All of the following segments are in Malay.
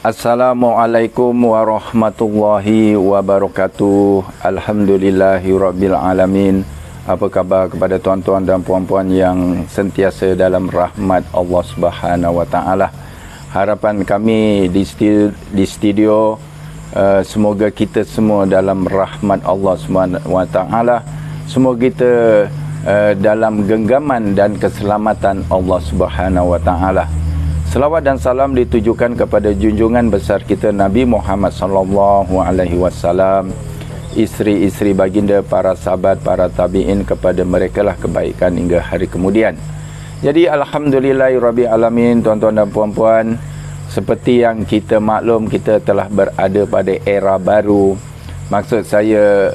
Assalamualaikum warahmatullahi wabarakatuh. Alhamdulillahirabbil alamin. Apa khabar kepada tuan-tuan dan puan-puan yang sentiasa dalam rahmat Allah Subhanahu wa taala. Harapan kami di studio semoga kita semua dalam rahmat Allah Subhanahu wa taala. Semoga kita dalam genggaman dan keselamatan Allah Subhanahu wa taala. Selawat dan salam ditujukan kepada junjungan besar kita Nabi Muhammad sallallahu alaihi wasallam, isteri-isteri baginda, para sahabat, para tabi'in, kepada merekalah kebaikan hingga hari kemudian. Jadi alhamdulillahirabbil alamin, tuan-tuan dan puan-puan, seperti yang kita maklum, kita telah berada pada era baru. Maksud saya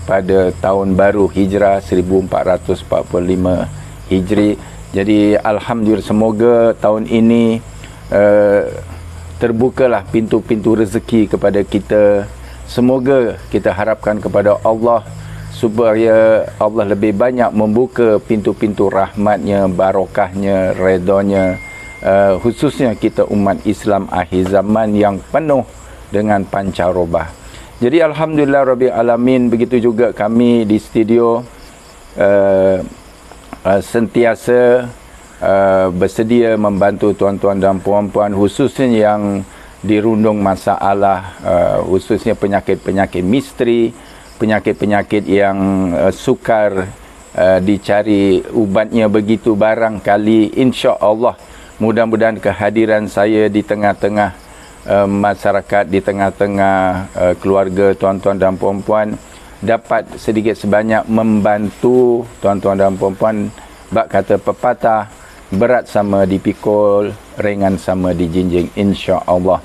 pada tahun baru Hijrah 1445 Hijri. Jadi alhamdulillah, semoga tahun ini terbukalah pintu-pintu rezeki kepada kita. Semoga kita harapkan kepada Allah supaya Allah lebih banyak membuka pintu-pintu rahmatnya, barakahnya, redanya, khususnya kita umat Islam akhir zaman yang penuh dengan pancarobah. Jadi alhamdulillah rabbil alamin, begitu juga kami di studio sentiasa bersedia membantu tuan-tuan dan puan-puan, khususnya yang dirundung masalah, khususnya penyakit-penyakit misteri, penyakit-penyakit yang sukar dicari ubatnya begitu barangkali. insya-Allah mudah-mudahan kehadiran saya di tengah-tengah masyarakat, di tengah-tengah keluarga tuan-tuan dan puan-puan dapat sedikit sebanyak membantu tuan-tuan dan puan-puan. Bak kata pepatah, berat sama dipikul, ringan sama dijinjing, insya-Allah.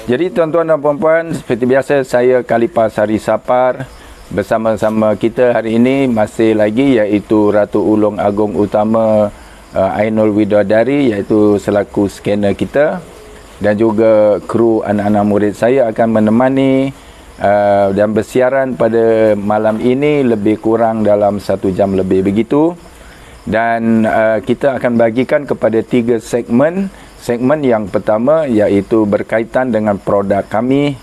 Jadi tuan-tuan dan puan-puan, seperti biasa saya Khalifah Sari Sapar bersama-sama kita hari ini masih lagi, iaitu Ratu Ulung Agung Utama Ainul Widodari, iaitu selaku scanner kita, dan juga kru anak-anak murid saya akan menemani dan bersiaran pada malam ini lebih kurang dalam 1 jam lebih begitu. Dan kita akan bagikan kepada 3 segmen. Segmen yang pertama iaitu berkaitan dengan produk kami.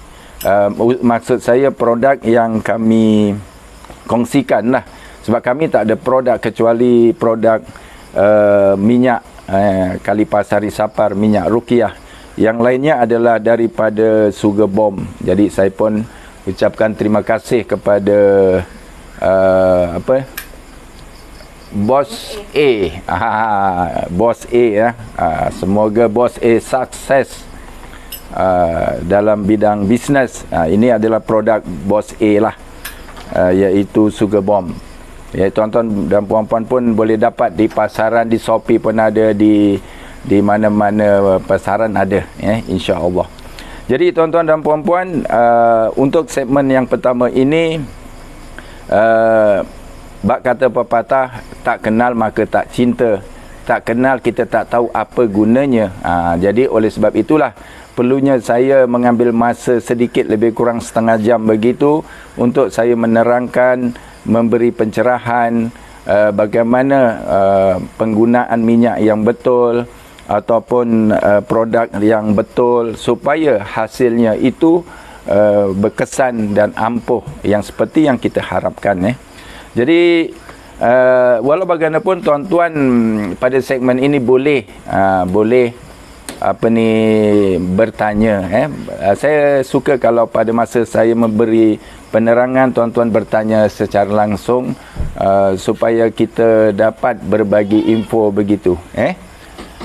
Maksud saya produk yang kami kongsikan lah. Sebab kami tak ada produk kecuali produk minyak Khalifah Sari Sapar, minyak Ruqyah. Yang lainnya adalah daripada Sugar Bomb. Jadi saya pun ucapkan terima kasih kepada Bos A. Bos A ya. Semoga Bos A sukses dalam bidang bisnes. Ini adalah produk Bos A lah, iaitu Sugar Bomb. Ya, tuan-tuan dan puan-puan pun boleh dapat di pasaran, di Shopee pun ada, di mana-mana pasaran ada ya, insya-Allah. Jadi tuan-tuan dan puan-puan, untuk segmen yang pertama ini, bak kata pepatah, tak kenal maka tak cinta, tak kenal kita tak tahu apa gunanya. Jadi oleh sebab itulah perlunya saya mengambil masa sedikit, lebih kurang setengah jam begitu, untuk saya menerangkan, memberi pencerahan bagaimana penggunaan minyak yang betul ataupun produk yang betul, supaya hasilnya itu berkesan dan ampuh yang seperti yang kita harapkan. Jadi walau bagaimanapun tuan-tuan pada segmen ini boleh bertanya. Saya suka kalau pada masa saya memberi penerangan, tuan-tuan bertanya secara langsung, supaya kita dapat berbagi info begitu.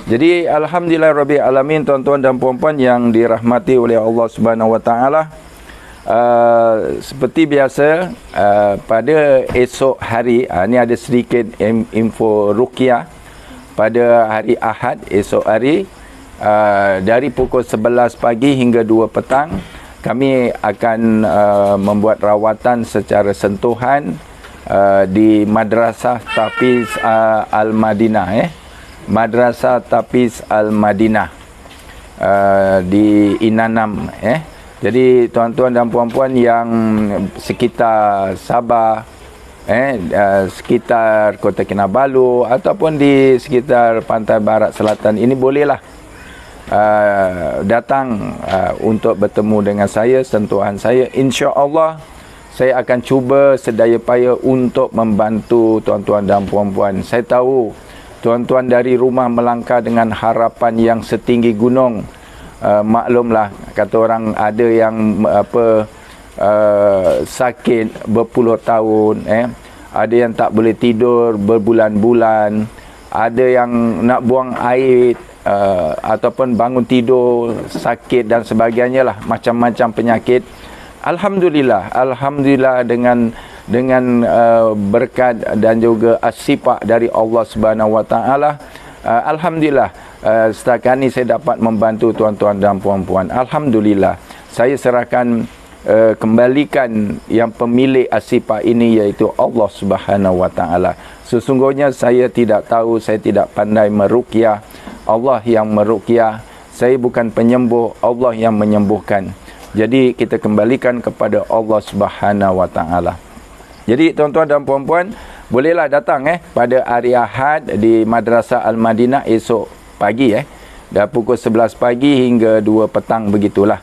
Jadi alhamdulillah rabbil alamin, tuan-tuan dan puan-puan yang dirahmati oleh Allah Subhanahu wa taala. Seperti biasa, pada esok hari, ini ada sedikit info Ruqyah. Pada hari Ahad esok hari, dari pukul 11 pagi hingga 2 petang, kami akan membuat rawatan secara sentuhan di Madrasah Tafiz Al-Madinah. Madrasah Tafiz Al-Madinah di Inanam. Jadi tuan-tuan dan puan-puan yang sekitar Sabah, sekitar Kota Kinabalu ataupun di sekitar pantai barat selatan ini, bolehlah datang untuk bertemu dengan saya, sentuhan saya, insya-Allah saya akan cuba sedaya paya untuk membantu tuan-tuan dan puan-puan. Saya tahu tuan-tuan dari rumah melangkah dengan harapan yang setinggi gunung. Maklumlah, kata orang ada yang sakit berpuluh tahun, ada yang tak boleh tidur berbulan-bulan, ada yang nak buang air, ataupun bangun tidur sakit dan sebagainya lah, macam-macam penyakit. Alhamdulillah dengan berkat dan juga sifat dari Allah Subhanahu Wa Taala, alhamdulillah setakat ini saya dapat membantu tuan-tuan dan puan-puan. Alhamdulillah, saya serahkan kembalikan yang pemilik sifat ini, iaitu Allah Subhanahu Wa Taala. Sesungguhnya saya tidak tahu, saya tidak pandai meruqyah. Allah yang meruqyah, saya bukan penyembuh, Allah yang menyembuhkan. Jadi kita kembalikan kepada Allah Subhanahu Wa Taala. Jadi tuan-tuan dan puan-puan, bolehlah datang pada hari Ahad di Madrasah Al-Madinah esok pagi dah pukul 11 pagi hingga 2 petang begitulah.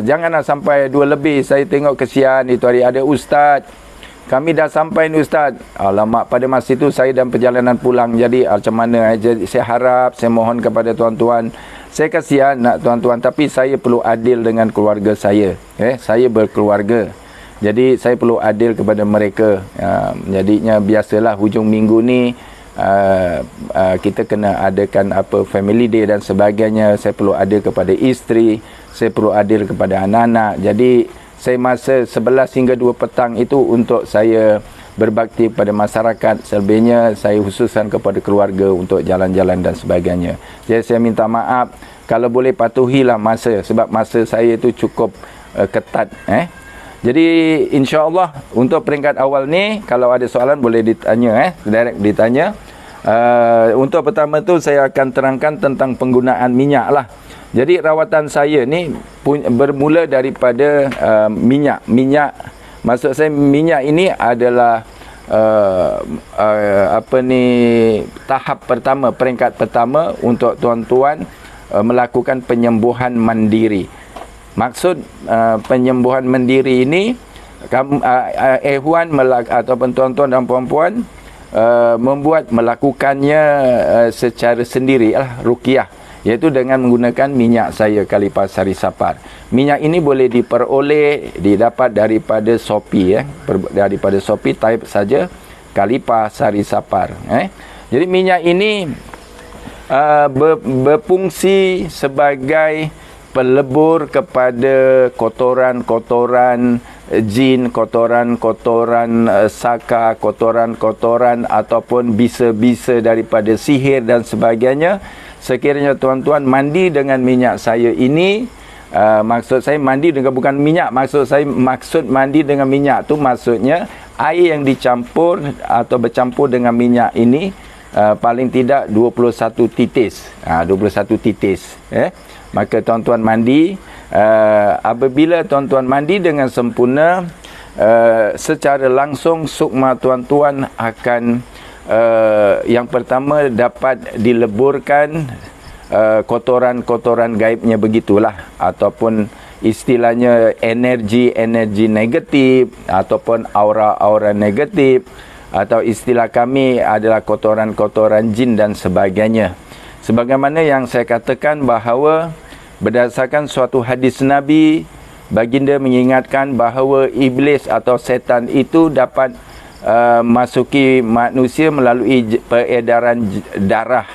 Janganlah sampai 2 lebih. Saya tengok kesian itu hari ada ustaz. Kami dah sampai ni ustaz. Alamak, pada masa itu saya dalam perjalanan pulang. Jadi macam mana? Jadi saya harap, saya mohon kepada tuan-tuan. Saya kasihan nak tuan-tuan, tapi saya perlu adil dengan keluarga saya. Saya berkeluarga. Jadi saya perlu adil kepada mereka. Jadinya biasalah hujung minggu ni kita kena adakan family day dan sebagainya. Saya perlu adil kepada isteri, saya perlu adil kepada anak-anak. Jadi saya masa 11 hingga 2 petang itu untuk saya berbakti pada masyarakat. Selebihnya saya khususkan kepada keluarga untuk jalan-jalan dan sebagainya. Jadi saya minta maaf, kalau boleh patuhilah masa, sebab masa saya itu cukup ketat. Jadi insya-Allah untuk peringkat awal ni, kalau ada soalan boleh ditanya, direct ditanya. Untuk pertama tu saya akan terangkan tentang penggunaan minyak lah. Jadi rawatan saya ni bermula daripada minyak. Maksud saya minyak ini adalah tahap pertama, peringkat pertama untuk tuan-tuan melakukan penyembuhan mandiri. Maksud penyembuhan mandiri ini, ataupun tuan-tuan dan puan-puan melakukannya secara sendiri lah, ruqyah, iaitu dengan menggunakan minyak saya Kalipa Sari Sapar. Minyak ini boleh didapat daripada Shopee, daripada Shopee, type saja Kalipa Sari Sapar. Jadi minyak ini berfungsi sebagai pelebur kepada kotoran-kotoran jin, kotoran-kotoran saka, kotoran-kotoran ataupun bisa-bisa daripada sihir dan sebagainya. Sekiranya tuan-tuan mandi dengan minyak saya ini, maksud saya mandi dengan bukan minyak, maksud mandi dengan minyak tu maksudnya air yang dicampur atau bercampur dengan minyak ini paling tidak 21 titis. 21 titis. Maka tuan-tuan mandi. Apabila tuan-tuan mandi dengan sempurna, secara langsung sukma tuan-tuan akan yang pertama dapat dileburkan kotoran-kotoran gaibnya begitulah, ataupun istilahnya energi-energi negatif ataupun aura-aura negatif, atau istilah kami adalah kotoran-kotoran jin dan sebagainya. Sebagaimana yang saya katakan bahawa berdasarkan suatu hadis Nabi, baginda mengingatkan bahawa iblis atau setan itu dapat masuki manusia melalui peredaran darah,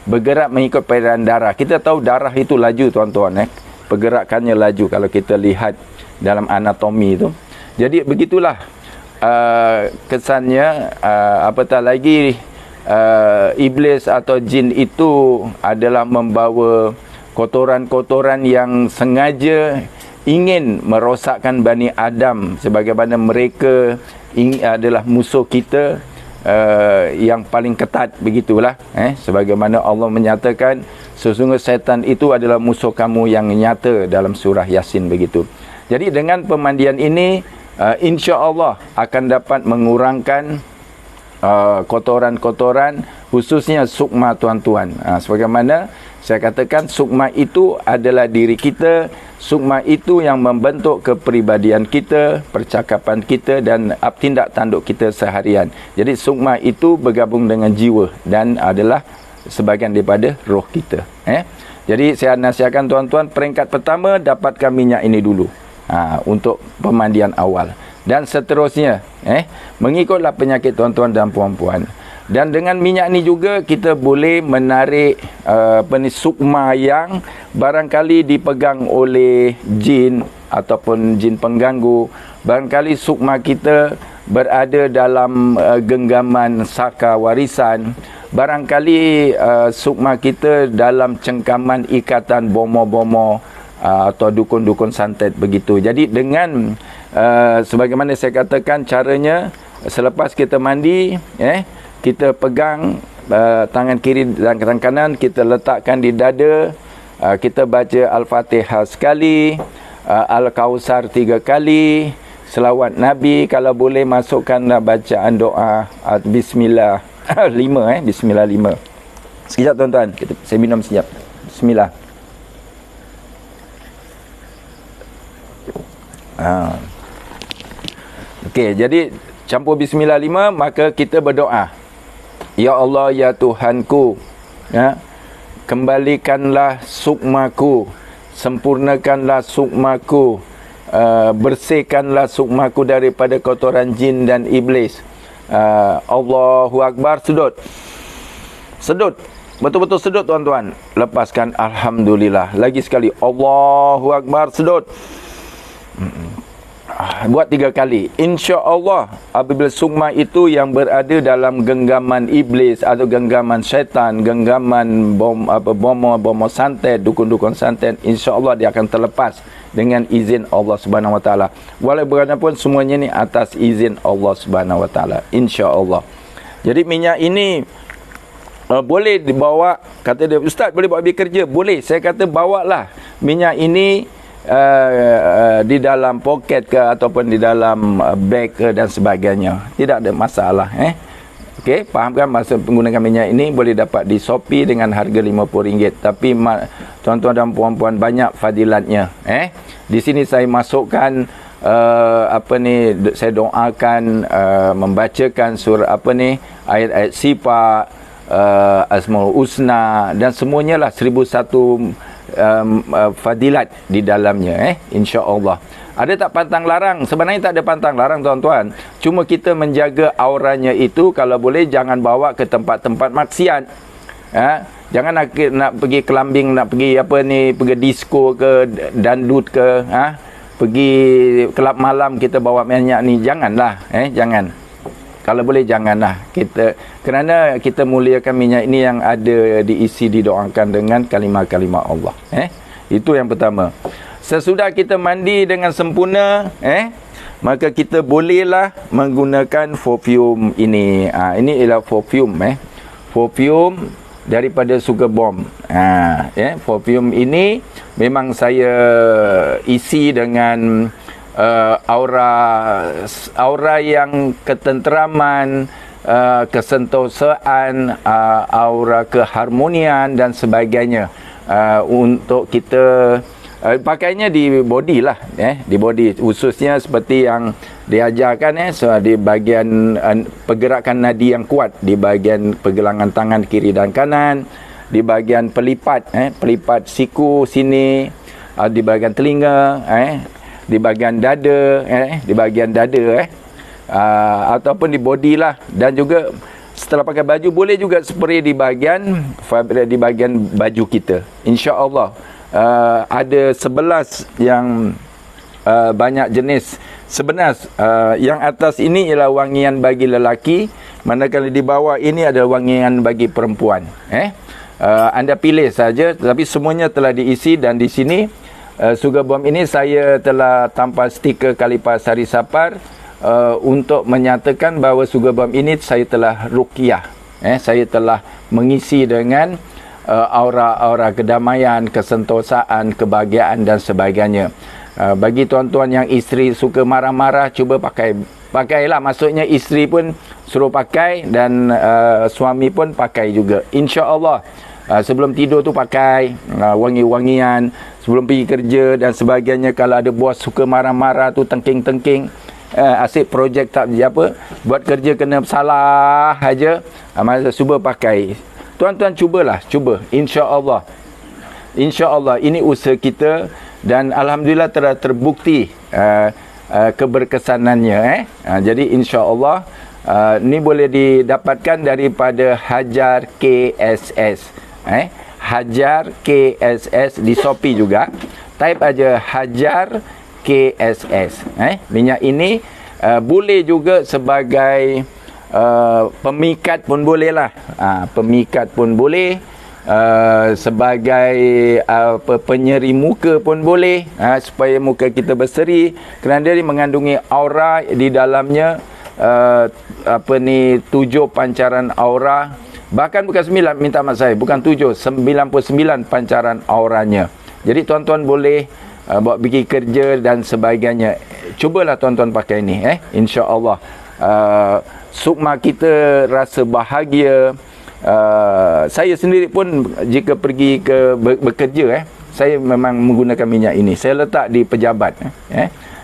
bergerak mengikut peredaran darah. Kita tahu darah itu laju tuan-tuan, pergerakannya laju kalau kita lihat dalam anatomi itu. Jadi begitulah kesannya. Apatah lagi iblis atau jin itu adalah membawa kotoran-kotoran yang sengaja ingin merosakkan Bani Adam, sebagaimana mereka adalah musuh kita yang paling ketat, begitulah. Sebagaimana Allah menyatakan sesungguhnya setan itu adalah musuh kamu yang nyata dalam surah Yasin, begitu. Jadi dengan pemandian ini insya-Allah akan dapat mengurangkan kotoran-kotoran, khususnya sukma tuan-tuan. Sebagaimana saya katakan, sukma itu adalah diri kita, sukma itu yang membentuk kepribadian kita, percakapan kita dan tindak tanduk kita seharian. Jadi sukma itu bergabung dengan jiwa dan adalah sebahagian daripada roh kita. Jadi saya nasihatkan tuan-tuan, peringkat pertama, dapatkan minyak ini dulu untuk pemandian awal. Dan seterusnya, mengikutlah penyakit tuan-tuan dan puan-puan. Dan dengan minyak ni juga kita boleh menarik sukma yang barangkali dipegang oleh jin ataupun jin pengganggu. Barangkali sukma kita berada dalam genggaman saka warisan. Barangkali sukma kita dalam cengkaman ikatan bomo-bomo atau dukun-dukun santet begitu. Jadi dengan sebagaimana saya katakan, caranya selepas kita mandi, kita pegang tangan kiri dan tangan kanan, kita letakkan di dada, kita baca Al-Fatihah sekali, Al-Kausar 3 kali, selawat Nabi, kalau boleh masukkanlah bacaan doa Bismillah 5, Bismillah 5. Sekejap tuan-tuan, saya minum sekejap. Bismillah. Okey, jadi campur Bismillah 5, maka kita berdoa. Ya Allah, ya Tuhanku, kembalikanlah sukmaku, sempurnakanlah sukmaku, bersihkanlah sukmaku daripada kotoran jin dan iblis. Allahu Akbar, sedut. Sedut. Betul-betul sedut tuan-tuan. Lepaskan Alhamdulillah. Lagi sekali. Allahu Akbar, sedut. Buat 3 kali. InsyaAllah apabila sukma itu yang berada dalam genggaman iblis atau genggaman syaitan, genggaman bomo santet, dukun-dukun santet, insyaAllah dia akan terlepas dengan izin Allah Subhanahu Wa Taala. Walau bagaimanapun semuanya ni atas izin Allah Subhanahu Wa Taala, insya-Allah. Jadi minyak ini boleh dibawa, kata dia, Ustaz boleh bawa pergi kerja? Boleh. Saya kata bawalah minyak ini di dalam poket ke ataupun di dalam beg ke dan sebagainya. Tidak ada masalah. Okey, fahamkan masa menggunakan minyak ini boleh dapat di Shopee dengan harga RM50. Tapi tuan-tuan dan puan-puan, banyak fadilatnya. Di sini saya masukkan saya doakan, membacakan surah ayat-ayat sifat, Asmaul Husna dan semuanya lah 1001 fadilat di dalamnya, insya-Allah. Ada tak pantang larang? Sebenarnya tak ada pantang larang tuan-tuan. Cuma kita menjaga auranya itu, kalau boleh jangan bawa ke tempat-tempat maksiat. Jangan nak pergi kelambing, nak pergi pergi disco ke, dandut ke, pergi kelab malam kita bawa minyak ni, janganlah, jangan. Kalau boleh janganlah kita, kerana kita muliakan minyak ini yang ada diisi, didoakan dengan kalimah-kalimah Allah. Itu yang pertama. Sesudah kita mandi dengan sempurna, maka kita bolehlah menggunakan perfume ini. Ini ialah perfume, perfume daripada Sugar Bomb. Perfume ini memang saya isi dengan aura yang ketenteraman, kesentosaan, aura keharmonian dan sebagainya. Untuk kita pakainya di body lah, di body, khususnya seperti yang diajarkan, di bahagian pergerakan nadi yang kuat, di bahagian pergelangan tangan kiri dan kanan, di bahagian pelipat, pelipat siku sini, di bahagian telinga, di bahagian dada, di bahagian dada, ataupun di body lah. Dan juga setelah pakai baju boleh juga spray di bahagian baju kita, insya-Allah. Ada 11 yang banyak jenis. 11 yang atas ini ialah wangian bagi lelaki, manakala di bawah ini adalah wangian bagi perempuan. Anda pilih saja, tapi semuanya telah diisi. Dan di sini Sugar Bomb ini saya telah tampal stiker Khalifah Sari Sapar untuk menyatakan bahawa Sugar Bomb ini saya telah ruqyah. Saya telah mengisi dengan aura-aura kedamaian, kesentosaan, kebahagiaan dan sebagainya. Bagi tuan-tuan yang isteri suka marah-marah, cuba pakailah. Maksudnya isteri pun suruh pakai dan suami pun pakai juga. InsyaAllah sebelum tidur tu pakai wangi-wangian, sebelum pergi kerja dan sebagainya. Kalau ada bos suka marah-marah tu, tengking-tengking, asyik projek tak apa, buat kerja kena salah aja, cuba pakai. Tuan-tuan cubalah, cuba. InsyaAllah ini usaha kita dan alhamdulillah telah terbukti keberkesanannya. Jadi insya-Allah ni boleh didapatkan daripada Hajar KSS. Hajar KSS di Shopee juga. Type aja Hajar KSS. Minyak ini boleh juga sebagai pemikat pun boleh lah. Pemikat pun boleh. Sebagai penyeri muka pun boleh, supaya muka kita berseri, kerana dia mengandungi aura di dalamnya, 7 pancaran aura, bahkan bukan 9, minta maaf saya, bukan 7, 99 pancaran auranya. Jadi tuan-tuan boleh bawa pergi kerja dan sebagainya. Cubalah tuan-tuan pakai ini, insya-Allah sukma kita rasa bahagia. Saya sendiri pun jika pergi ke bekerja, saya memang menggunakan minyak ini. Saya letak di pejabat.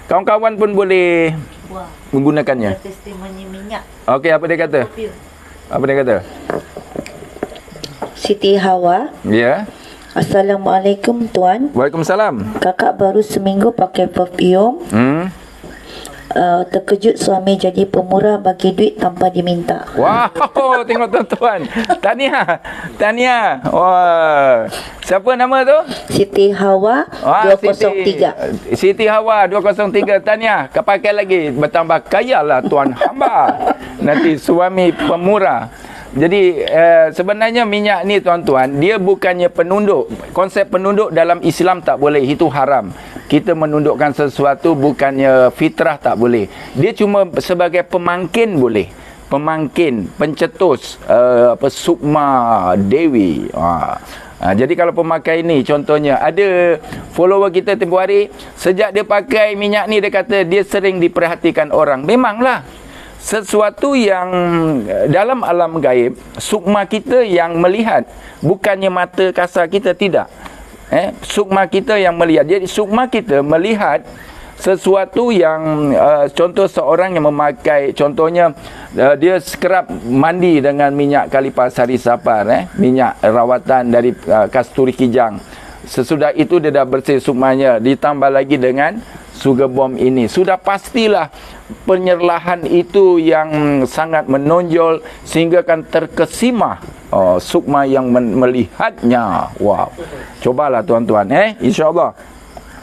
Kawan-kawan pun boleh menggunakannya. Testimoni minyak. Okey, apa dia kata? Apa dia kata? Siti Hawa. Ya. Assalamualaikum tuan. Waalaikumsalam. Kakak baru seminggu pakai perfume. Terkejut suami jadi pemurah, bagi duit tanpa diminta. Wow, tengok tuan-tuan. Tahniah. Wah. Siapa nama tu? Siti Hawa 203. Siti Hawa 203. Tahniah. Kau pakai lagi, bertambah kaya lah tuan hamba. Nanti suami pemurah. Jadi sebenarnya minyak ni tuan-tuan, dia bukannya penunduk. Konsep penunduk dalam Islam tak boleh, itu haram. Kita menundukkan sesuatu bukannya fitrah, tak boleh. Dia cuma sebagai pemangkin boleh. Pemangkin, pencetus, sukma dewi. Jadi kalau pemakai ni, contohnya ada follower kita tempoh hari, sejak dia pakai minyak ni, dia kata dia sering diperhatikan orang. Memanglah sesuatu yang dalam alam gaib, sukma kita yang melihat, bukannya mata kasar kita, tidak. Sukma kita yang melihat. Jadi sukma kita melihat sesuatu yang contoh seorang yang memakai, contohnya dia skrap mandi dengan minyak Kalipas Sari Sapar, minyak rawatan dari kasturi kijang. Sesudah itu dia dah bersih sukmanya, ditambah lagi dengan sugar bomb ini. Sudah pastilah penyerlahan itu yang sangat menonjol sehingga kan terkesima sukma yang melihatnya. Wow. Cobalah tuan-tuan, insya-Allah.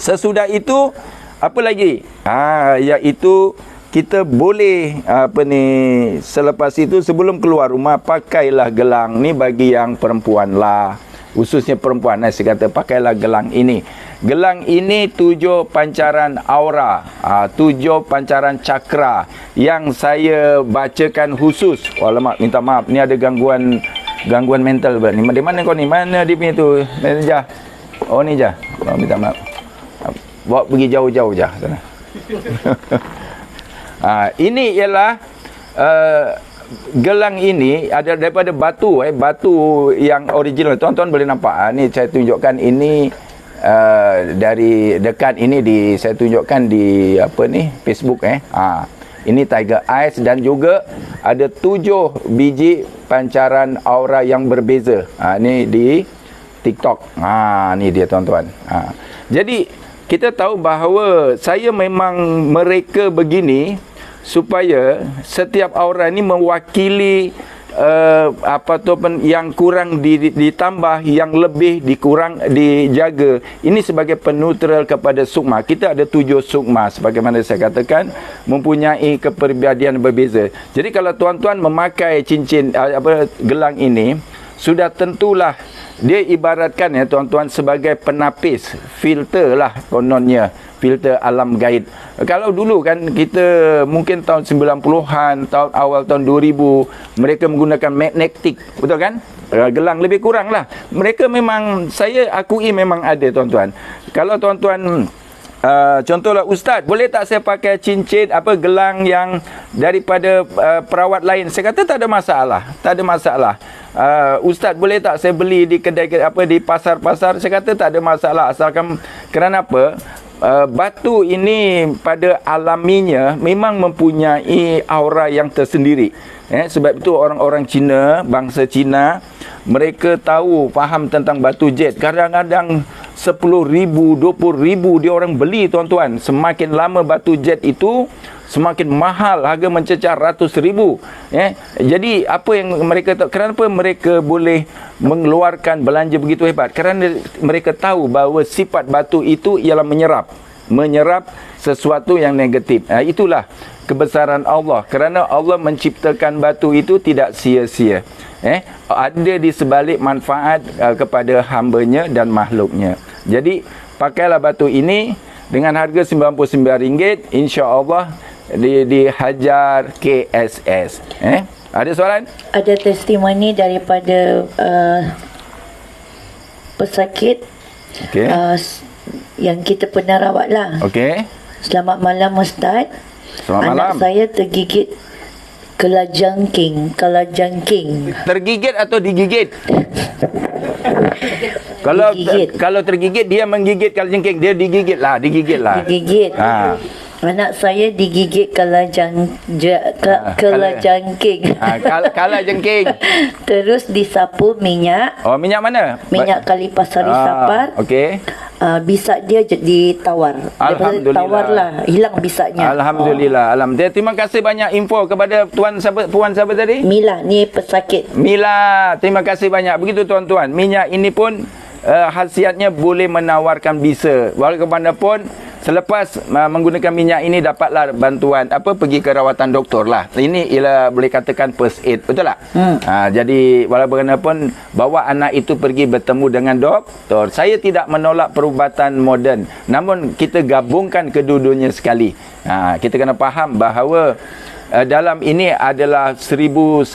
Sesudah itu apa lagi? Iaitu kita boleh selepas itu sebelum keluar rumah pakailah gelang ni bagi yang perempuan lah. Khususnya perempuan, saya kata pakailah gelang ini. Gelang ini 7 pancaran aura, 7 pancaran cakra yang saya bacakan khusus. Alamak, minta maaf, ni ada gangguan mental. Di mana kau ni? Mana dia punya tu? Jah. Oh ni Jah. Minta maaf. Bawa pergi jauh-jauh Jah sana. Ini ialah gelang ini ada daripada batu, batu yang original. Tuan-tuan boleh nampak. Ni saya tunjukkan ini dari dekat ini saya tunjukkan di Facebook. Ini Tiger Eyes dan juga ada 7 biji pancaran aura yang berbeza. Ni di TikTok. Ni dia tuan-tuan. Jadi kita tahu bahawa saya memang mereka begini supaya setiap aura ini mewakili yang kurang ditambah, yang lebih dijaga. Ini sebagai peneutral kepada sukma. Kita ada 7 sukma sebagaimana saya katakan, mempunyai kepribadian berbeza. Jadi kalau tuan-tuan memakai cincin gelang ini, sudah tentulah dia ibaratkan tuan-tuan sebagai penapis, filter lah kononnya, filter alam gaib. Kalau dulu kan kita mungkin tahun 90-an, awal tahun 2000, mereka menggunakan magnetik, betul kan? Gelang lebih kurang lah. Mereka memang, saya akui memang ada tuan-tuan. Kalau tuan-tuan contohlah, ustaz, boleh tak saya pakai cincin gelang yang daripada perawat lain? Saya kata tak ada masalah, tak ada masalah. Ustaz, boleh tak saya beli di kedai di pasar-pasar? Saya kata tak ada masalah, asalkan, kerana apa? Batu ini pada alaminya memang mempunyai aura yang tersendiri. Sebab itu orang-orang Cina, bangsa Cina, mereka tahu, faham tentang batu jet. Kadang-kadang 10,000, 20,000 dia orang beli, tuan-tuan. Semakin lama batu jet itu, semakin mahal, harga mencecah ratus ribu. Jadi apa yang mereka tahu, kenapa mereka boleh mengeluarkan belanja begitu hebat? Kerana mereka tahu bahawa sifat batu itu ialah menyerap sesuatu yang negatif. Itulah kebesaran Allah, kerana Allah menciptakan batu itu tidak sia-sia. Ada di sebalik manfaat kepada hambanya dan makhluknya. Jadi pakailah batu ini dengan harga RM99, insya-Allah di Hajar KSS. Ada soalan? Ada testimoni daripada pesakit yang kita pernah rawat lah. Okey. Selamat malam Ustaz. Selamat malam. Anak saya tergigit kelajangking. Tergigit atau digigit? Kalau tergigit, dia menggigit kalajengking, dia digigit lah. Digigit. Anak saya digigit kelajangking. Kalajengking. Terus disapu minyak. Oh, minyak mana? Minyak Kalipasari Sapar. Okey. Bisak dia ditawar. Alhamdulillah. Tawar lah, hilang bisaknya. Alhamdulillah. Terima kasih banyak info kepada puan siapa tadi? Mila, ni pesakit. Mila, terima kasih banyak. Begitu tuan-tuan, minyak ini pun khasiatnya boleh menawarkan bisa. Bagaimanapun, selepas menggunakan minyak ini dapatlah bantuan pergi ke rawatan doktor lah. Ini ialah boleh katakan first aid, betul tak? Jadi walaupun bawa anak itu pergi bertemu dengan doktor. Saya tidak menolak perubatan moden, namun kita gabungkan kedua-duanya sekali. Kita kena faham bahawa dalam ini adalah 1001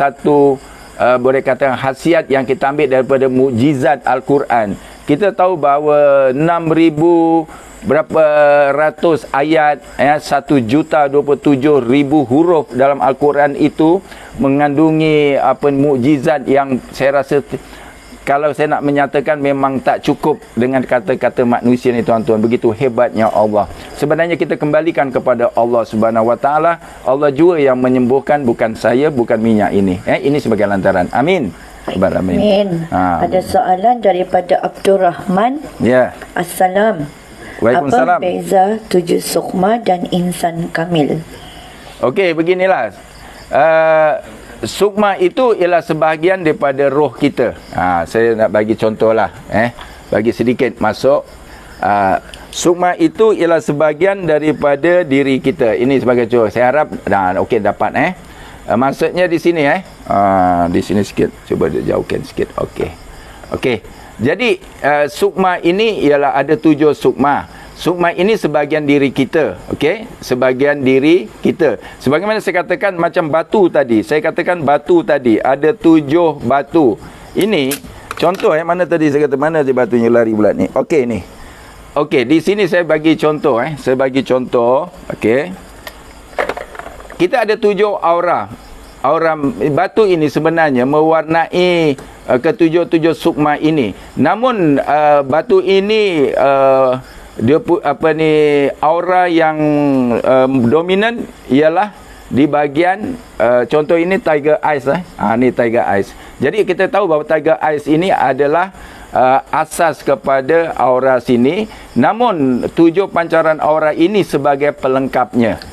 boleh kata khasiat yang kita ambil daripada mukjizat Al-Quran. Kita tahu bahawa 6,000 berapa ratus ayat, 1,027,000 huruf dalam Al-Quran itu mengandungi mukjizat yang saya rasa kalau saya nak menyatakan memang tak cukup dengan kata-kata manusia ni, tuan-tuan. Begitu hebatnya Allah. Sebenarnya kita kembalikan kepada Allah Subhanahu Wa Taala. Allah juga yang menyembuhkan, bukan saya, bukan minyak ini. Ini sebagai lantaran. Amin. Amin. Ada soalan daripada Abdul Rahman. Ya. Assalam. Waalaikumsalam. Apa beza 7 sukma dan insan kamil? Okey, beginilah. Sukma itu ialah sebahagian daripada roh kita. Saya nak bagi contohlah. Bagi sedikit masuk. Sukma itu ialah sebahagian daripada diri kita. Ini sebagai contoh. Saya harap okey dapat. Maksudnya di sini di sini sikit. Cuba jauhkan sikit. Okey. Jadi sukma ini ialah ada 7 sukma. Sukma ini sebahagian diri kita. Okey, sebahagian diri kita. Sebagaimana saya katakan macam batu tadi. Saya katakan batu tadi ada 7 batu. Ini contoh mana tadi saya kata mana je batunya lari pula ni. Okey ni. Okey, di sini saya bagi contoh Saya bagi contoh. Okey. Kita ada 7 aura. Aura batu ini sebenarnya mewarnai ketujuh sukma ini. Namun batu ini dia aura yang dominan ialah di bahagian contoh ini tiger eyes ni tiger eyes. Jadi kita tahu bahawa tiger eyes ini adalah asas kepada aura sini. Namun 7 pancaran aura ini sebagai pelengkapnya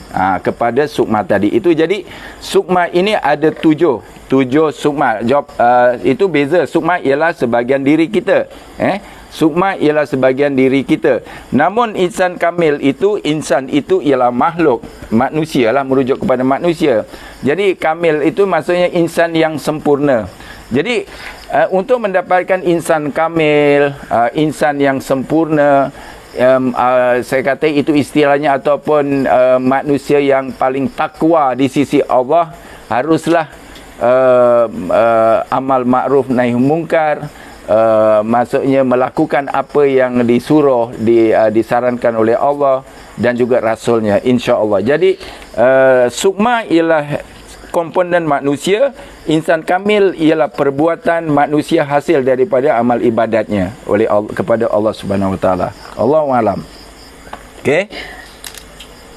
kepada sukma tadi. Itu jadi sukma ini ada 7 sukma. Itu beza. Sukma ialah sebahagian diri kita. Sukma ialah sebahagian diri kita. Namun insan kamil itu, insan itu ialah makhluk. Manusia lah, merujuk kepada manusia. Jadi kamil itu maksudnya insan yang sempurna. Jadi untuk mendapatkan insan kamil, insan yang sempurna, saya kata itu istilahnya ataupun manusia yang paling takwa di sisi Allah, haruslah amal ma'ruf nahi mungkar, maksudnya melakukan apa yang disuruh, disarankan oleh Allah dan juga Rasulnya, insya-Allah. Jadi sukma ialah komponen manusia, insan kamil ialah perbuatan manusia hasil daripada amal ibadatnya oleh Allah, kepada Allah Subhanahu Wa Taala. Allahu a'lam. Okey.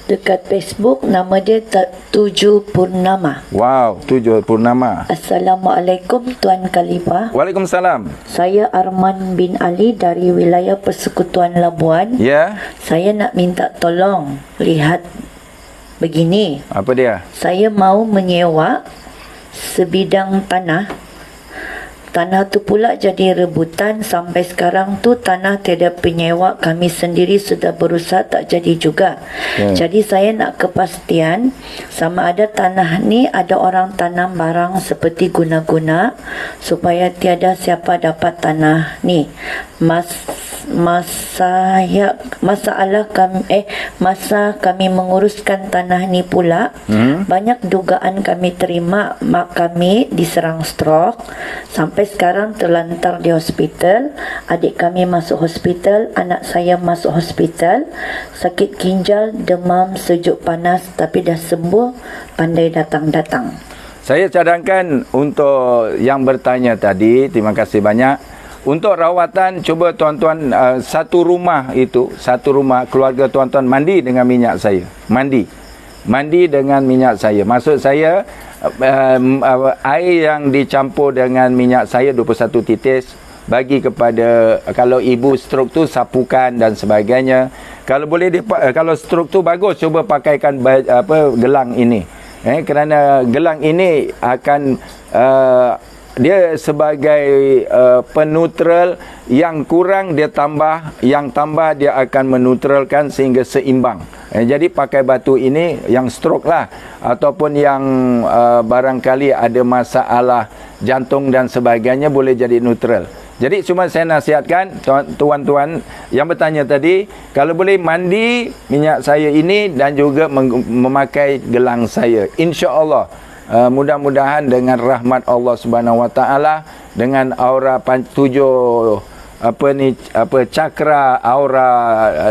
Dekat Facebook nama dia Tuju Purnama. Wow, Tuju Purnama. Assalamualaikum Tuan Khalifah. Waalaikumsalam. Saya Arman bin Ali dari wilayah Persekutuan Labuan. Ya. Saya nak minta tolong lihat begini. Apa dia? Saya mau menyewa sebidang tanah. Tanah tu pula jadi rebutan. Sampai sekarang tu tanah tiada penyewa. Kami sendiri sudah berusaha tak jadi juga. Jadi saya nak kepastian sama ada tanah ni ada orang tanam barang seperti guna-guna supaya tiada siapa dapat tanah ni. Masa kami menguruskan tanah ni pula, banyak dugaan kami terima mak kami diserang stroke. Sampai sekarang terlantar di hospital. Adik kami masuk hospital, anak saya masuk hospital. Sakit ginjal, demam, sejuk panas, tapi dah sembuh, pandai datang-datang. Saya cadangkan untuk yang bertanya tadi, terima kasih banyak. Untuk rawatan, cuba tuan-tuan satu rumah keluarga tuan-tuan mandi dengan minyak saya. Mandi dengan minyak saya. Maksud saya air yang dicampur dengan minyak saya 21 titis bagi kepada, kalau ibu stroke tu sapukan dan sebagainya. Kalau boleh kalau stroke tu bagus, cuba pakaikan gelang ini. Kerana gelang ini akan dia sebagai peneutral, yang kurang dia tambah, yang tambah dia akan menetralkan sehingga seimbang. Jadi pakai batu ini yang stroke lah, ataupun yang barangkali ada masalah jantung dan sebagainya, boleh jadi neutral. Jadi cuma saya nasihatkan tuan-tuan yang bertanya tadi, kalau boleh mandi minyak saya ini dan juga memakai gelang saya, insya-Allah. Mudah-mudahan dengan rahmat Allah Subhanahu Wa Taala, dengan aura tujuh cakra aura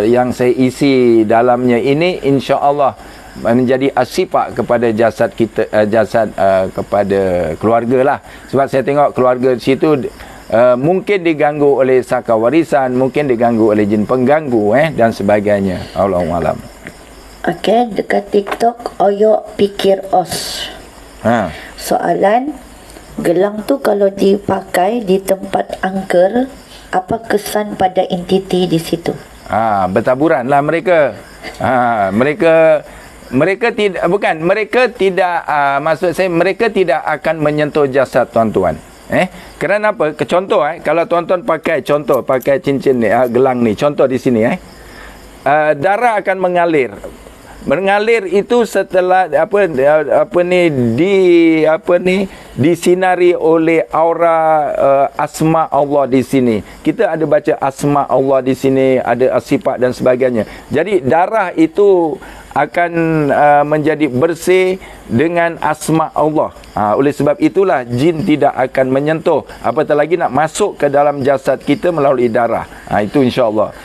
yang saya isi dalamnya ini, insya-Allah menjadi asifak kepada jasad kita, kepada keluarga lah. Sebab saya tengok keluarga di situ mungkin diganggu oleh saka warisan, mungkin diganggu oleh jin pengganggu dan sebagainya. Allahu a'lam. Okey, dekat TikTok Oyok Pikir Os. Soalan, gelang tu kalau dipakai di tempat angker, apa kesan pada entiti di situ? Bertaburanlah mereka. Mereka tidak maksud saya, mereka tidak akan menyentuh jasad tuan-tuan. Kerana apa? Contoh kalau tuan-tuan pakai cincin ni, gelang ni, contoh di sini darah akan mengalir. Mengalir itu setelah disinari oleh aura asma Allah di sini. Kita ada baca asma Allah di sini, ada sifat dan sebagainya. Jadi darah itu akan menjadi bersih dengan asma Allah. Oleh sebab itulah jin tidak akan menyentuh, apatah lagi nak masuk ke dalam jasad kita melalui darah. Itu insya-Allah.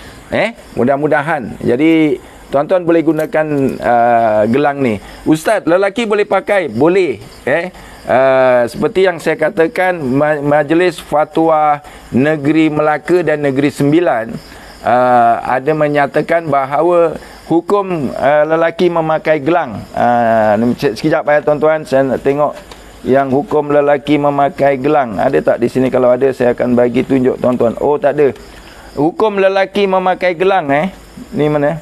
Mudah-mudahan. Jadi tuan-tuan boleh gunakan gelang ni. Ustaz, lelaki boleh pakai? Boleh. Seperti yang saya katakan, Majlis Fatwa Negeri Melaka dan Negeri Sembilan ada menyatakan bahawa hukum lelaki memakai gelang. Sekejap tuan-tuan, saya nak tengok yang hukum lelaki memakai gelang. Ada tak di sini? Kalau ada, saya akan bagi tunjuk tuan-tuan. Oh, tak ada. Hukum lelaki memakai gelang ni mana?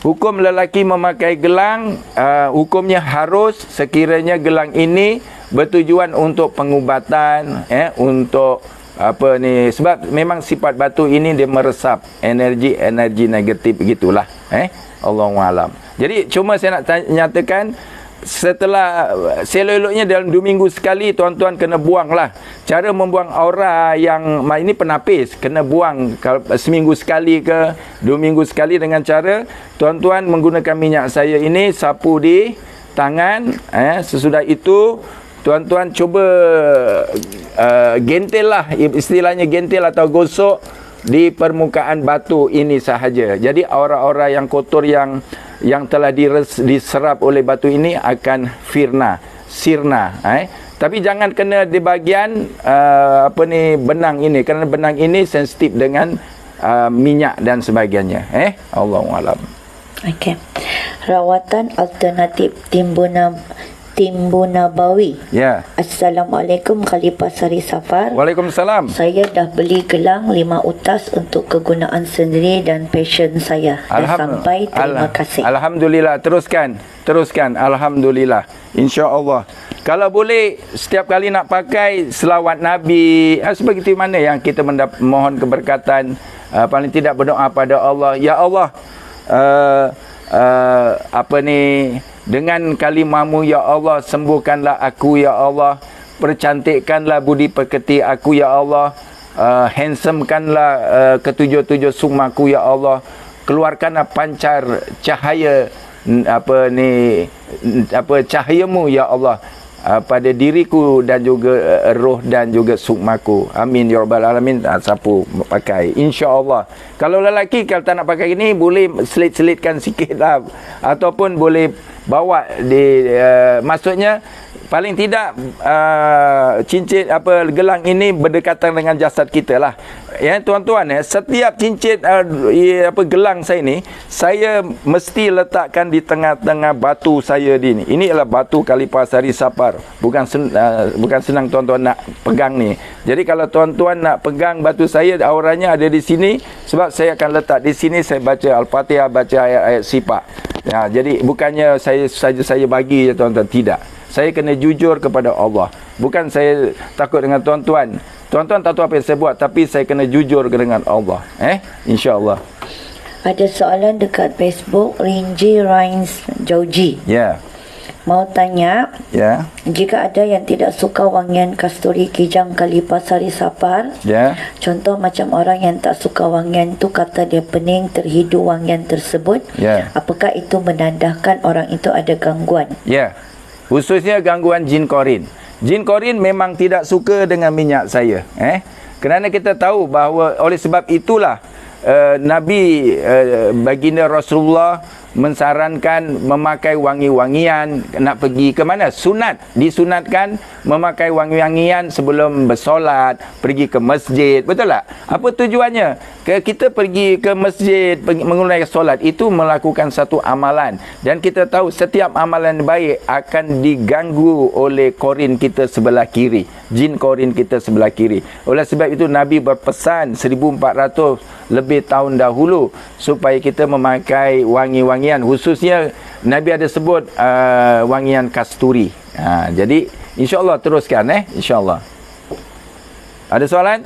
Hukum lelaki memakai gelang, hukumnya harus sekiranya gelang ini bertujuan untuk pengubatan, untuk sebab memang sifat batu ini dia meresap energi negatif begitulah. Allahu a'lam. Jadi cuma saya nak nyatakan, setelah selok-eloknya dalam 2 minggu sekali tuan-tuan kena buang lah. Cara membuang aura yang ini penapis, kena buang seminggu sekali ke 2 minggu sekali, dengan cara tuan-tuan menggunakan minyak saya ini, sapu di tangan, sesudah itu tuan-tuan cuba gentil lah, istilahnya gentil atau gosok di permukaan batu ini sahaja. Jadi aura-aura yang kotor yang telah diserap oleh batu ini akan sirna. Tapi jangan kena di bahagian benang ini, kerana benang ini sensitif dengan minyak dan sebagainya. Allahu a'lam. Okey. Rawatan alternatif timbun nabawi. Ya. Assalamualaikum Khalifah Sari Safar. Waalaikumsalam. Saya dah beli gelang 5 utas untuk kegunaan sendiri dan passion saya. Dah sampai, terima kasih. Alhamdulillah, teruskan. Alhamdulillah. Insya-Allah. Kalau boleh setiap kali nak pakai selawat Nabi, sebegitu mana yang kita mohon keberkatan, paling tidak berdoa pada Allah, ya Allah, dengan kalimahmu ya Allah, sembuhkanlah aku ya Allah, percantikkanlah budi pekerti aku ya Allah, handsomekanlah ketujuh-tujuh sukmaku ya Allah, keluarkanlah pancar cahaya cahayamu ya Allah pada diriku dan juga roh dan juga sukmaku. Amin ya rabbal alamin. Sapu pakai, insya-Allah. Kalau lelaki kalau tak nak pakai ini, boleh selit-selitkan sikitlah, ataupun boleh bawa di maksudnya paling tidak cincin gelang ini berdekatan dengan jasad kita lah. Ya tuan-tuan, setiap cincin gelang saya ni, saya mesti letakkan di tengah-tengah batu saya ni. Ini adalah batu Khalifah Sari Safar. Bukan senang tuan-tuan nak pegang ni. Jadi kalau tuan-tuan nak pegang batu saya, auranya ada di sini, sebab saya akan letak di sini, saya baca Al-Fatihah, baca ayat-ayat sifat. Ya, jadi bukannya saya bagi je tuan-tuan, tidak. Saya kena jujur kepada Allah. Bukan saya takut dengan tuan-tuan. Tuan-tuan tak tahu apa yang saya buat, tapi saya kena jujur dengan Allah. InsyaAllah. Ada soalan dekat Facebook, Rinji Rains Jauji. Ya. Mau tanya, ya, jika ada yang tidak suka wangian kasturi kijang Khalifah Sari Safar, ya, contoh macam orang yang tak suka wangian tu, kata dia pening, terhidu wangian tersebut, ya, apakah itu menandakan orang itu ada gangguan? Ya, khususnya gangguan jin korin. Jin korin memang tidak suka dengan minyak saya. Kerana kita tahu bahawa oleh sebab itulah Nabi baginda Rasulullah mensarankan memakai wangi-wangian nak pergi ke mana? Sunat. Disunatkan memakai wangi-wangian sebelum bersolat, pergi ke masjid. Betul tak? Apa tujuannya? Kita pergi ke masjid, menunaikan solat, itu melakukan satu amalan. Dan kita tahu setiap amalan baik akan diganggu oleh korin kita sebelah kiri. Jin korin kita sebelah kiri. Oleh sebab itu Nabi berpesan 1400 lebih tahun dahulu supaya kita memakai wangi-wangian, khususnya Nabi ada sebut wangian kasturi. Jadi insya-Allah teruskan insya-Allah. Ada soalan?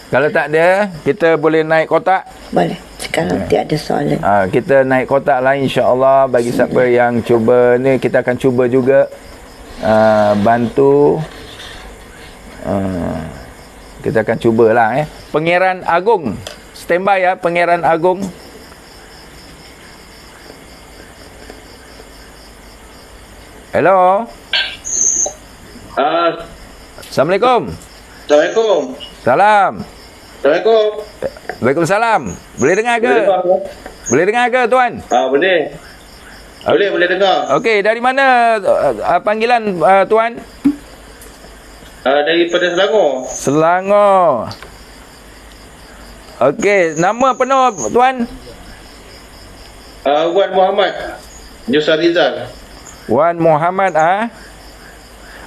Kalau tak ada, kita boleh naik kotak. Boleh. Sekarang tiada soalan. Kita naik kotak lah insya-Allah. Bagi siapa yang cuba ni, kita akan cuba juga bantu. Kita akan cubalah Pangeran Agong, standby ya, Pangeran Agong. Hello. Assalamualaikum. Assalamualaikum. Salam. Assalamualaikum. Waalaikumsalam. Boleh dengar ke? Boleh dengar ke tuan? Boleh. Boleh dengar. Okey, dari mana panggilan tuan? Daripada Selangor. Selangor. Okey, nama penuh tuan? Wan Muhammad Yusa Rizal. Wan Muhammad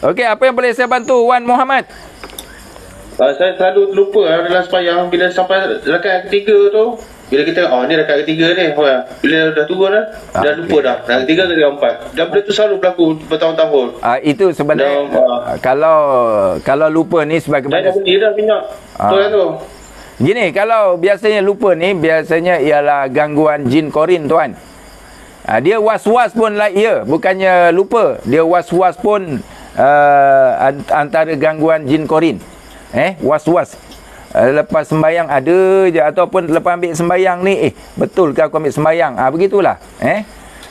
Okey, apa yang boleh saya bantu Wan Muhammad? Saya selalu terlupa dalam sembahyang, bila sampai rakaat ketiga tu, bila kita ni rakaat ketiga ni, bila dah tua dah lupa dah. Rakaat ketiga ke keempat. Dan benda tu selalu berlaku bertahun-tahun. Itu sebenarnya kalau lupa ni sebagaimana dah beli dah minyak. Tu. Gini, kalau biasanya lupa ni, biasanya ialah gangguan jin korin tuan. Dia was-was pun bukannya lupa. Dia was-was pun antara gangguan jin korin. Was-was. Lepas sembahyang ada je, ataupun lepas ambil sembahyang ni, betul ke aku ambil sembahyang? Begitulah.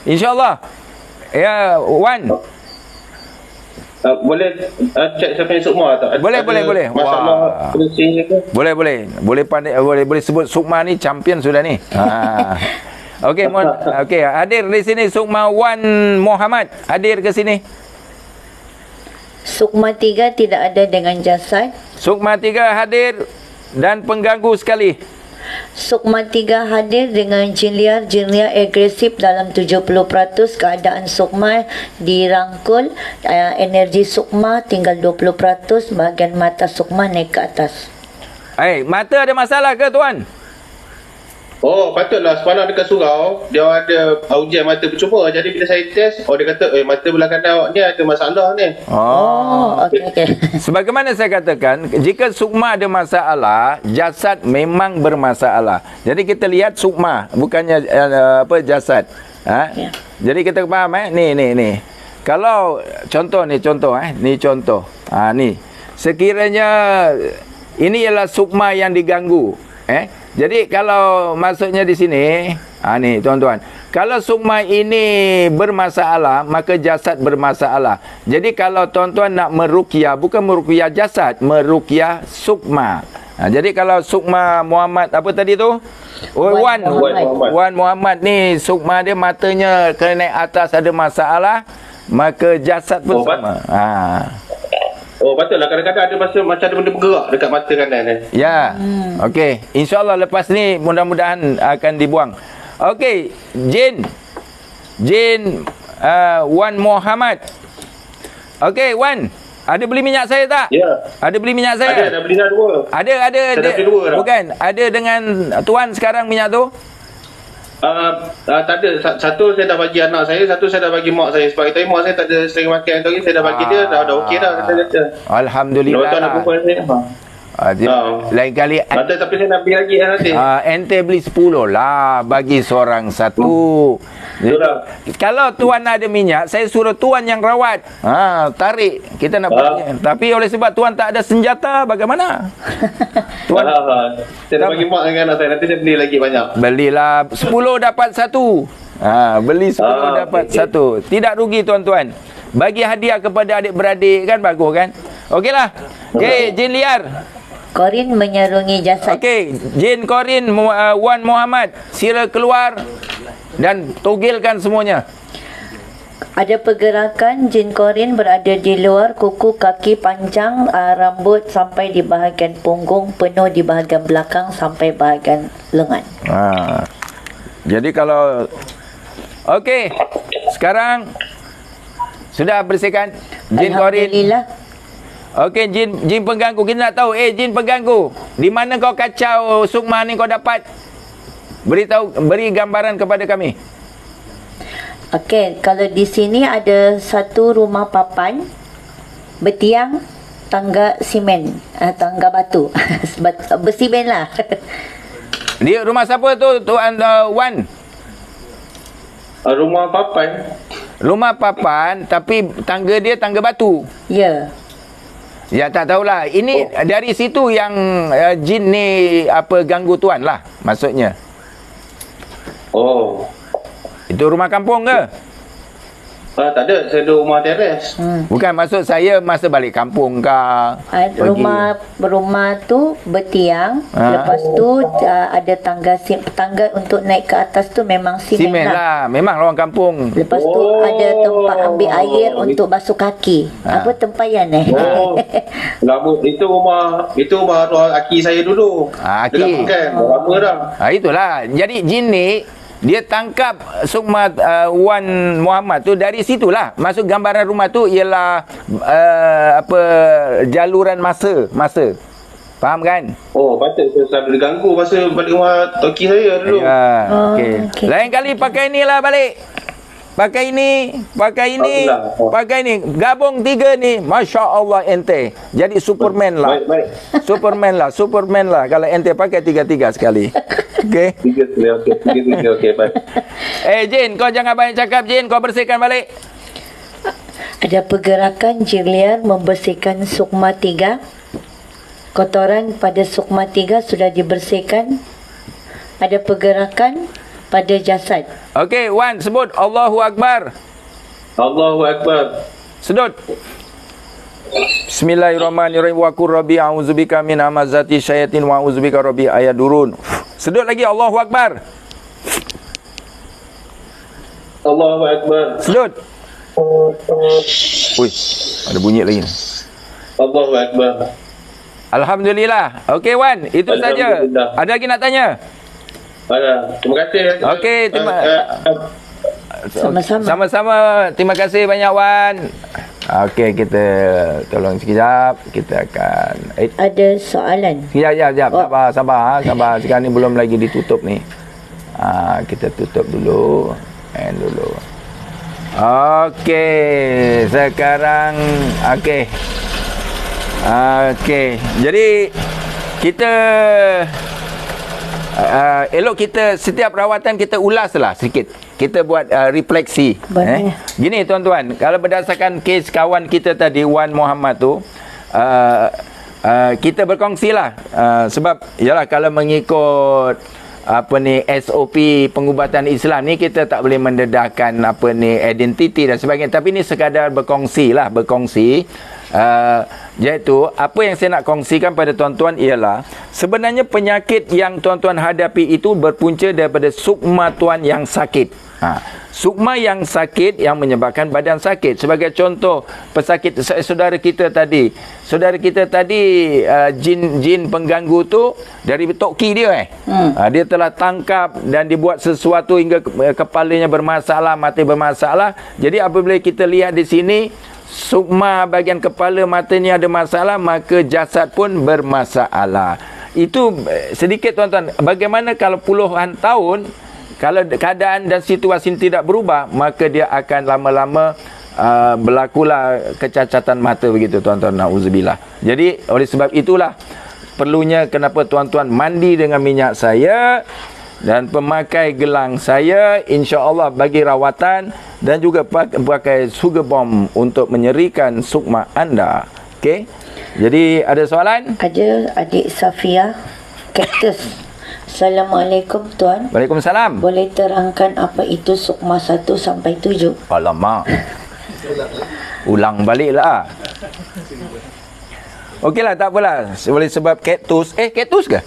InsyaAllah. Ya, Wan. Boleh cek saya punya sukma tak? Boleh, boleh, boleh. Masalah Wah. fungsinya ke? Boleh pandai, boleh sebut Sukma ni champion sudah ni. Okey, okey, hadir di sini Sukma Wan Muhammad. Hadir ke sini. Sukma 3 tidak ada dengan jasad. Sukma 3 hadir dan pengganggu sekali. Sukma 3 hadir dengan jin liar agresif dalam 70%. Keadaan Sukma dirangkul, energi Sukma tinggal 20%. Bahagian mata Sukma naik ke atas. Mata ada masalah ke tuan? Oh, patutlah semalam dekat surau dia ada ujian mata percuma. Jadi bila saya test, dia kata mata belah kanan awak ni ada masalah ni. Okey. Sebagaimana saya katakan, jika Sukma ada masalah, jasad memang bermasalah. Jadi kita lihat Sukma, bukannya jasad. Ya. Jadi kita faham ni. Kalau contoh. Ni contoh. Ni. Sekiranya ini ialah Sukma yang diganggu, Jadi kalau maksudnya di sini, ni tuan-tuan, kalau Sukma ini bermasalah, maka jasad bermasalah. Jadi kalau tuan-tuan nak meruqyah, bukan meruqyah jasad, meruqyah Sukma. Jadi kalau Sukma Muhammad apa tadi tu? Wan Muhammad ni Sukma dia matanya kena naik atas ada masalah, maka jasad pun sama. Oh, patutlah kadang-kadang ada masa macam ada benda bergerak dekat mata kanan ni. Ya. Okey. InsyaAllah lepas ni mudah-mudahan akan dibuang. Okey. Jin Wan Muhammad. Okey, Wan. Ada beli minyak saya tak? Ya. Ada beli minyak saya? Ada beli dah 2. Ada. Saya dah beli 2 dah. Bukan. Ada dengan tuan sekarang minyak tu? Tak ada. Satu saya dah bagi anak saya, satu saya dah bagi mak saya. Sebab kita mak saya tak ada sering makan lagi, saya dah bagi dia, dah okey dah kata. Alhamdulillah. Lepas tu anak perempuan saya. Lain kali Tapi saya nak beli lagi nanti. ente beli 10 lah, bagi seorang satu. Kalau tuan ada minyak, saya suruh tuan yang rawat. Tarik. Kita nak bagi. Tapi oleh sebab tuan tak ada senjata, bagaimana? Tuan saya dah bagi mak dengan anak saya, nanti saya beli lagi banyak. Belilah 10 dapat 1. Beli 10 dapat 1. Tidak rugi tuan-tuan. Bagi hadiah kepada adik-beradik kan bagus kan? Okeylah. Okey, jin liar. Korin menyerungi jasad. Okey, jin Korin Wan Muhammad, sila keluar dan togilkan semuanya. Ada pergerakan jin Korin berada di luar, kuku, kaki panjang, rambut sampai di bahagian punggung, penuh di bahagian belakang sampai bahagian lengan. Jadi kalau okey, sekarang sudah bersihkan jin Korin. Alhamdulillah. Okey, jin pengganggu. Kita nak tahu, jin pengganggu, di mana kau kacau Sukma ni kau dapat? Beri gambaran kepada kami. Okey, kalau di sini ada satu rumah papan bertiang tangga simen, tangga batu. Bersimen lah. Di rumah siapa tu Tuan Wan? Rumah papan. Rumah papan tapi tangga dia tangga batu. Ya. Ya, tak tahulah. Ini dari situ yang jin ni ganggu tuan lah maksudnya. Oh. Itu rumah kampung ke? Tak ada, saya ada rumah teres. Bukan, maksud saya masa balik kampung ke? Rumah tu bertiang. Lepas tu ada tangga untuk naik ke atas tu memang simen lah. Memang orang kampung. Lepas tu ada tempat ambil air untuk basuh kaki. Apa tempayan Lama itu rumah arwah aki saya dulu. Aki. Lama dah. Itulah. Jadi jin ni dia tangkap Sukma Wan Muhammad tu dari situlah. Maksud gambaran rumah tu ialah jaluran masa. Faham kan? Oh, patut saya selalu diganggu masa balik rumah toki saya dulu. Ya, okey. Lain kali pakai inilah balik. Pakai ini. Gabung 3 ni. Masya Allah ente. Jadi Superman lah. Baik. Superman lah. Kalau ente pakai 3 sekali. Okey. 3 okey, baik. Jin, kau jangan banyak cakap Jin. Kau bersihkan balik. Ada pergerakan jin liar membersihkan Sukma 3. Kotoran pada Sukma 3 sudah dibersihkan. Ada pergerakan pada jasad. Okey, Wan sebut Allahu Akbar. Allahu Akbar. Sedut. Bismillahirrahmanirrahim. Wa qur rabbi a'udzubika min hamazati syayatin wa a'udzubika rabbi ayadurun. Sedut lagi, Allahu Akbar. Allahu Akbar. Sedut. Ui, ada bunyi lagi ni. Allahu Akbar. Alhamdulillah. Okey Wan, itu saja. Alhamdulillah. Ada lagi nak tanya? Terima kasih. Okey, Sama-sama. Sama-sama. Terima kasih banyak Wan. Okey, kita tolong sekejap. Kita akan Ada soalan. sekejap. Sabar. Sekarang ni belum lagi ditutup ni. Kita tutup dulu. And dulu. Okey, sekarang okey. Jadi kita elok kita setiap rawatan kita ulaslah sedikit. Kita buat refleksi. Gini tuan-tuan, kalau berdasarkan kes kawan kita tadi Wan Muhammad tu, kita berkongsilah sebab yalah kalau mengikut SOP pengubatan Islam ni kita tak boleh mendedahkan identiti dan sebagainya, tapi ni sekadar berkongsi iaitu apa yang saya nak kongsikan pada tuan-tuan ialah sebenarnya penyakit yang tuan-tuan hadapi itu berpunca daripada sukma tuan yang sakit. Sukma yang sakit yang menyebabkan badan sakit. Sebagai contoh, pesakit saudara kita tadi jin pengganggu tu dari toki dia dia telah tangkap dan dibuat sesuatu hingga kepalanya bermasalah, mata bermasalah. Jadi apabila kita lihat di sini sukma bahagian kepala matanya ada masalah, maka jasad pun bermasalah. Itu sedikit tuan-tuan. Bagaimana kalau puluhan tahun, kalau keadaan dan situasi tidak berubah, maka dia akan lama-lama berlakulah kecacatan mata begitu tuan-tuan. Na'udzubillah. Jadi oleh sebab itulah perlunya kenapa tuan-tuan mandi dengan minyak saya dan pemakai gelang saya, insya-Allah bagi rawatan, dan juga pakai sugar bomb untuk menyerikan sukma anda. Okey. Jadi ada soalan? Ada adik Safia Cactus. Assalamualaikum Tuan. Waalaikumsalam. Boleh terangkan apa itu sukma 1 sampai 7? Alamak. Ulang baliklah. Okeylah, tak apalah. Boleh sebab kaktus. Kaktus ke?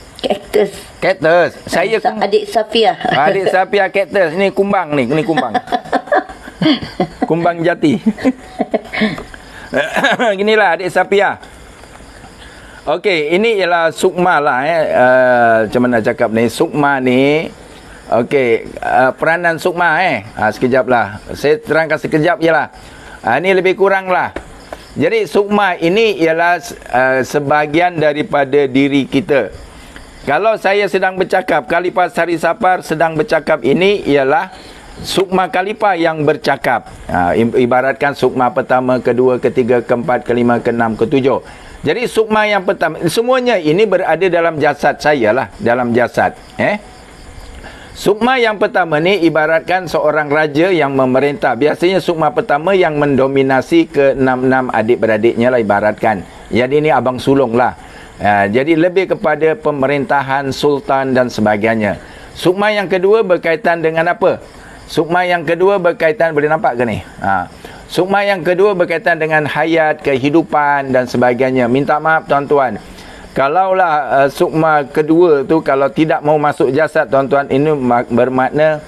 Kaktus. Saya adik Safia. Adik Safia kaktus. Ini kumbang ni. Ini kumbang. Kumbang jati. Ginilah adik Safia. Okey, ini ialah sukma lah macam mana cakap ni, sukma ni. Okey, peranan sukma sekejap lah. Saya terangkan sekejap je lah. Ini lebih kurang lah. Jadi sukma ini ialah sebahagian daripada diri kita. Kalau saya sedang bercakap, Khalifah Sari Sapar sedang bercakap, ini ialah sukma Khalifah yang bercakap. Ibaratkan sukma pertama, kedua, ketiga, keempat, kelima, keenam, ketujuh. Jadi sukma yang pertama, semuanya ini berada dalam jasad saya lah, dalam jasad. Sukma yang pertama ni ibaratkan seorang raja yang memerintah. Biasanya sukma pertama yang mendominasi ke-6 adik-beradiknya lah ibaratkan. Jadi ini abang sulung lah. Jadi lebih kepada pemerintahan, sultan dan sebagainya. Sukma yang kedua berkaitan dengan apa? Sukma yang kedua berkaitan, boleh nampak ke ni? Sukma yang kedua berkaitan dengan hayat, kehidupan dan sebagainya. Minta maaf tuan-tuan, kalaulah sukma kedua tu kalau tidak mau masuk jasad tuan-tuan, ini bermakna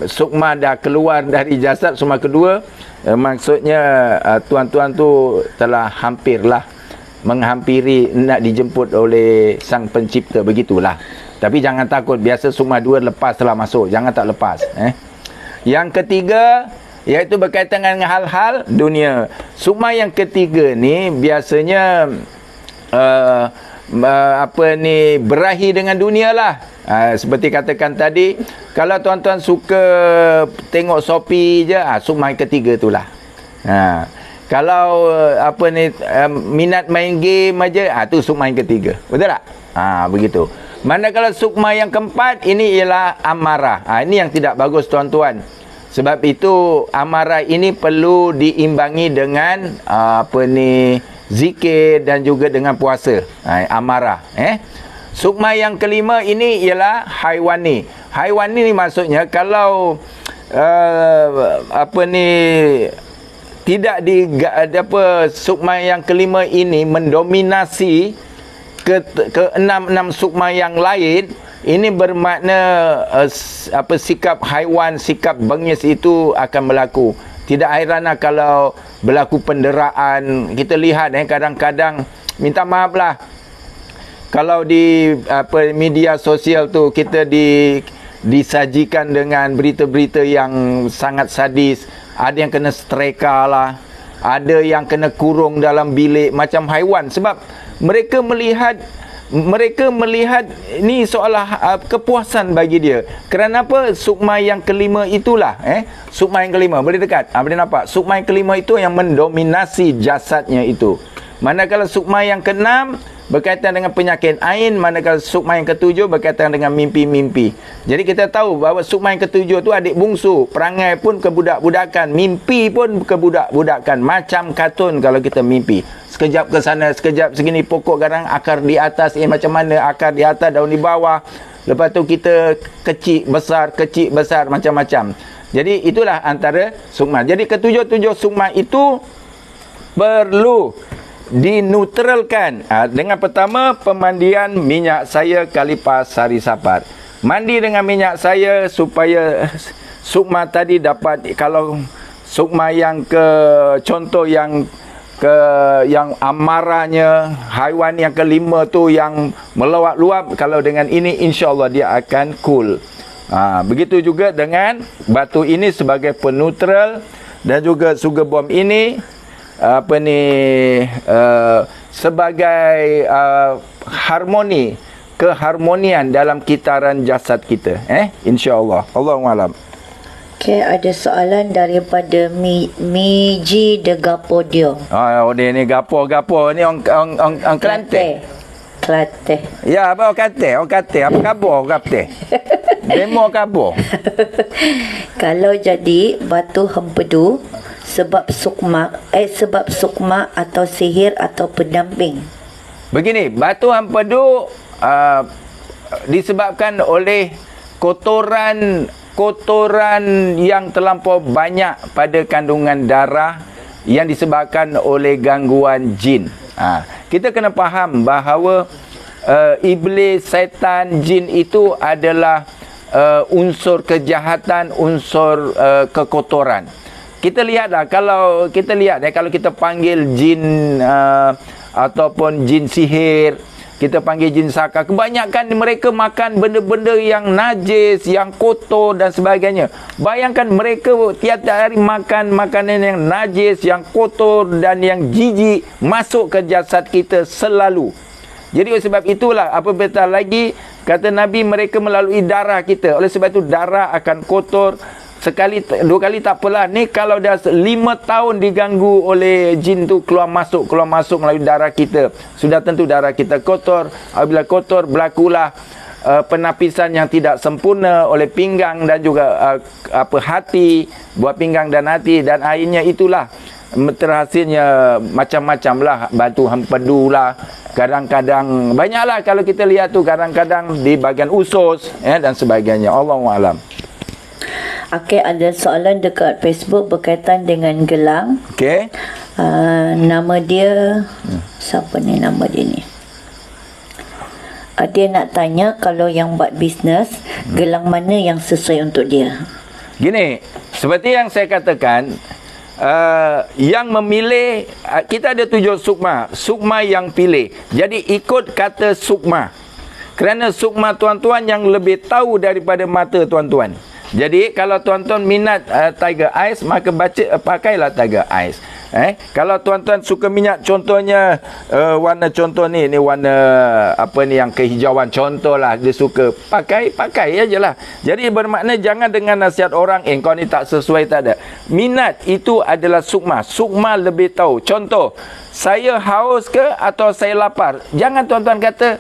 sukma dah keluar dari jasad. Sukma kedua maksudnya tuan-tuan tu telah hampirlah menghampiri nak dijemput oleh Sang Pencipta, begitulah. Tapi jangan takut, biasa sukma dua lepaslah masuk, jangan tak lepas. Yang ketiga iaitu berkaitan dengan hal-hal dunia. Sukma yang ketiga ni biasanya berahi dengan dunia lah. Seperti katakan tadi, kalau tuan-tuan suka tengok Shopee je, sukma yang ketiga itulah. Kalau minat main game aja, tu sukma yang ketiga. Betul tak? Begitu. Manakala sukma yang keempat ini ialah amarah. Ini yang tidak bagus tuan-tuan. Sebab itu amarah ini perlu diimbangi dengan zikir dan juga dengan puasa. Amarah. Sukma yang kelima ini ialah haywani. Haywani ni maksudnya kalau tidak sukma yang kelima ini mendominasi ke-6 sukma yang lain, ini bermakna sikap haiwan, sikap bengis itu akan berlaku. Tidak hairanlah kalau berlaku penderaan. Kita lihat kadang-kadang, minta maaf lah, kalau di media sosial tu kita disajikan dengan berita-berita yang sangat sadis. Ada yang kena setreka lah, ada yang kena kurung dalam bilik macam haiwan, sebab mereka melihat ni seolah kepuasan bagi dia. Kerana apa? Sukma yang kelima itulah, sukma yang kelima, boleh dekat, boleh nampak, sukma yang kelima itu yang mendominasi jasadnya itu. Manakala sukma yang keenam berkaitan dengan penyakit ain, manakala sukma yang ketujuh berkaitan dengan mimpi-mimpi. Jadi kita tahu bahawa sukma yang ketujuh tu adik bungsu, perangai pun kebudak-budakan, mimpi pun kebudak-budakan, macam kartun kalau kita mimpi. Sekejap ke sana, sekejap segini, pokok garang, akar di atas, macam mana akar di atas, daun di bawah. Lepas tu kita kecil besar, macam-macam. Jadi itulah antara sukma. Jadi ketujuh-tujuh sukma itu perlu dineutralkan dengan pertama pemandian minyak saya kalipas sari sapar. Mandi dengan minyak saya supaya sukma tadi dapat, kalau sukma yang contoh yang amarahnya, haiwan yang kelima tu yang meluap-luap, kalau dengan ini insya-Allah dia akan cool. Begitu juga dengan batu ini sebagai peneutral, dan juga sugar bomb ini sebagai keharmonian dalam kitaran jasad kita, insya-Allah. Allahu a'lam. Okey, ada soalan daripada Miji de Gapodio. Dia ni gapo ni orang Kelantan. Kelantan. Ya, apa orang Kelantan? Apa khabar orang Kelantan? Demo khabar. Kalau jadi batu hempedu sebab sukma atau sihir atau pendamping. Begini, batu empedu disebabkan oleh kotoran yang terlampau banyak pada kandungan darah yang disebabkan oleh gangguan jin. Kita kena faham bahawa iblis, syaitan, jin itu adalah unsur kejahatan, unsur kekotoran. Kita lihatlah, kalau kita panggil jin ataupun jin sihir, kita panggil jin saka, kebanyakan mereka makan benda-benda yang najis, yang kotor dan sebagainya. Bayangkan mereka tiap-tiap hari makan makanan yang najis, yang kotor dan yang jijik masuk ke jasad kita selalu. Jadi oleh sebab itulah, apabila lagi kata Nabi, mereka melalui darah kita. Oleh sebab itu darah akan kotor. Sekali, dua kali tak apalah. Ni kalau dah 5 tahun diganggu oleh jin tu, keluar masuk melalui darah kita, sudah tentu darah kita kotor. Apabila kotor, berlakulah penapisan yang tidak sempurna oleh pinggang dan juga hati, buah pinggang dan hati, dan akhirnya itulah terhasilnya macam-macam lah, batu hempedu lah, kadang-kadang banyaklah kalau kita lihat tu, kadang-kadang di bahagian usus dan sebagainya. Allahu a'lam. Okey, ada soalan dekat Facebook berkaitan dengan gelang. Okey. Nama dia siapa ni nama dia ni? Dia nak tanya kalau yang buat bisnes, gelang mana yang sesuai untuk dia? Gini, seperti yang saya katakan, yang memilih, kita ada 7 sukma yang pilih. Jadi ikut kata sukma, kerana sukma tuan-tuan yang lebih tahu daripada mata tuan-tuan. Jadi kalau tuan-tuan minat Tiger Eyes, maka pakailah Tiger Eyes. Kalau tuan-tuan suka minyak, contohnya warna contoh ni warna apa ni yang kehijauan, contohlah dia suka, pakai ajalah. Jadi bermakna jangan dengan nasihat orang, kau ni tak sesuai, tak ada. Minat itu adalah sukma lebih tahu. Contoh, saya haus ke atau saya lapar? Jangan tuan-tuan kata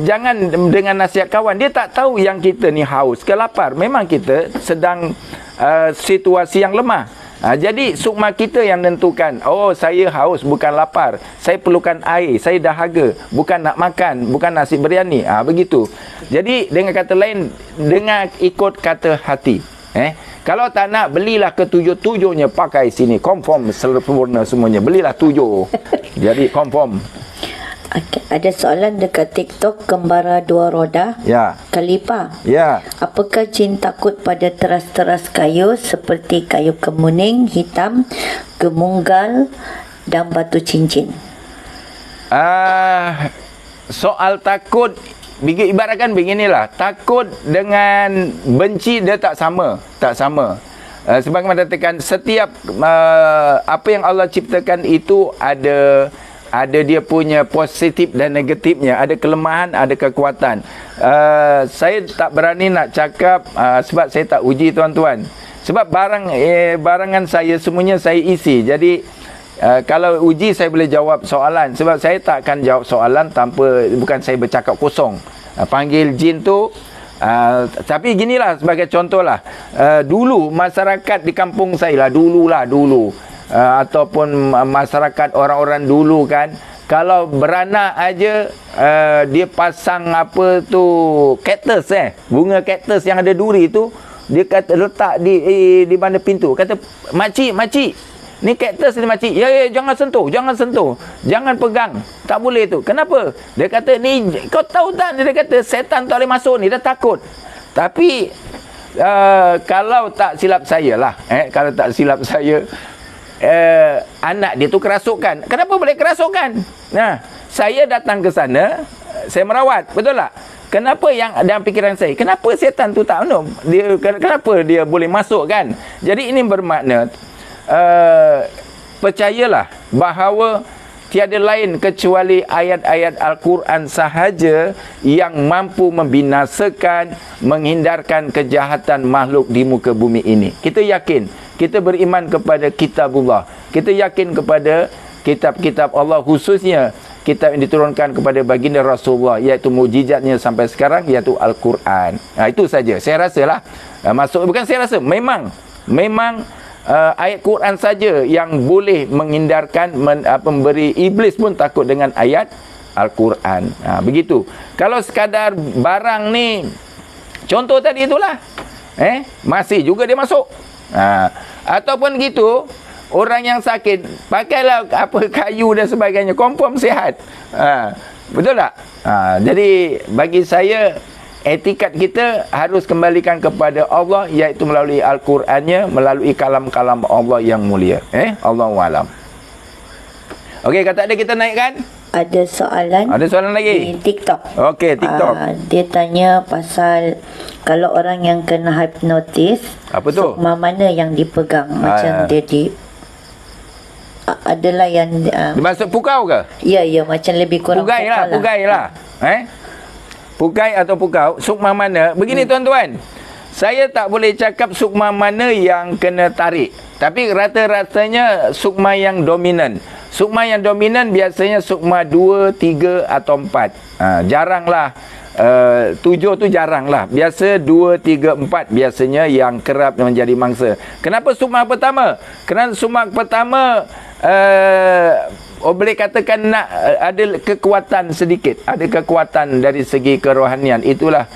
jangan dengan nasihat kawan, dia tak tahu yang kita ni haus ke lapar. Memang kita sedang situasi yang lemah. Jadi sukma kita yang menentukan, oh saya haus bukan lapar, saya perlukan air, saya dahaga, bukan nak makan, bukan nasi biryani. Begitu. Jadi dengan kata lain, dengan ikut kata hati. Kalau tak nak, belilah ketujuh-tujuhnya, pakai sini. Confirm sempurna semuanya. Belilah 7. Jadi confirm. Okay. Ada soalan dekat TikTok, kembara 2 roda. Ya. Kalipa. Ya. Apakah jin takut pada teras-teras kayu seperti kayu kemuning, hitam, gemunggal dan batu cincin? Soal takut, ibaratkan beginilah. Takut dengan benci dia tak sama. Tak sama. Sebagaimana katakan, setiap apa yang Allah ciptakan itu ada dia punya positif dan negatifnya, ada kelemahan, ada kekuatan. Saya tak berani nak cakap sebab saya tak uji tuan-tuan. Sebab barangan saya semuanya saya isi. Jadi kalau uji saya boleh jawab soalan, sebab saya tak akan jawab soalan tanpa, bukan saya bercakap kosong. Panggil jin tu. Tapi ginilah sebagai contohlah. Dulu masyarakat di kampung saya lah, dulu ataupun masyarakat orang-orang dulu kan, kalau beranak aja dia pasang apa tu, kaktus bunga kaktus yang ada duri tu, dia kata letak di mana pintu, kata makcik ni kaktus ni makcik, ya jangan sentuh, jangan pegang, tak boleh tu. Kenapa? Dia kata ni, kau tahu tak, dia kata setan tak boleh masuk ni, dia takut. Tapi kalau tak silap saya lah, anak dia tu kerasukan. Kenapa boleh kerasukan? Nah, saya datang ke sana, saya merawat, betul tak? Kenapa yang dalam fikiran saya, kenapa setan tu tak minum? Kenapa dia boleh masuk kan? Jadi ini bermakna percayalah bahawa tiada lain kecuali ayat-ayat Al-Quran sahaja yang mampu membinasakan, menghindarkan kejahatan makhluk di muka bumi ini. Kita yakin. Kita beriman kepada kitabullah. Kita yakin kepada kitab-kitab Allah, khususnya kitab yang diturunkan kepada baginda Rasulullah, iaitu mukjizatnya sampai sekarang, iaitu Al-Quran. Itu saja. Saya rasalah. Bukan saya rasa. Memang ayat Quran saja yang boleh menghindarkan, memberi, iblis pun takut dengan ayat Al-Quran. Begitu. Kalau sekadar barang ni, contoh tadi itulah, masih juga dia masuk. Ataupun gitu, orang yang sakit, pakailah apa kayu dan sebagainya, confirm sihat. Betul tak? Jadi bagi saya, etikat kita harus kembalikan kepada Allah, iaitu melalui Al-Qurannya, melalui kalam-kalam Allah yang mulia. Allahualam. Okey, kata ada kita naikkan. Ada soalan lagi di TikTok. Okey, TikTok. Dia tanya pasal kalau orang yang kena hipnotis, apa tu? sukma mana yang dipegang? Macam dia adalah yang dimaksud pukau ke? Ya, macam lebih kurang pugai lah. Pugai atau pukau, sukma mana? Begini tuan-tuan, saya tak boleh cakap sukma mana yang kena tarik, tapi rata-ratanya sukma yang dominan. Sukma yang dominan biasanya sukma 2, 3 atau 4. Jaranglah 7 tu jaranglah. Biasa 2, 3, 4 biasanya yang kerap menjadi mangsa. Kenapa sukma pertama? Kerana sukma pertama boleh katakan nak ada kekuatan sedikit, ada kekuatan dari segi kerohanian. Itulah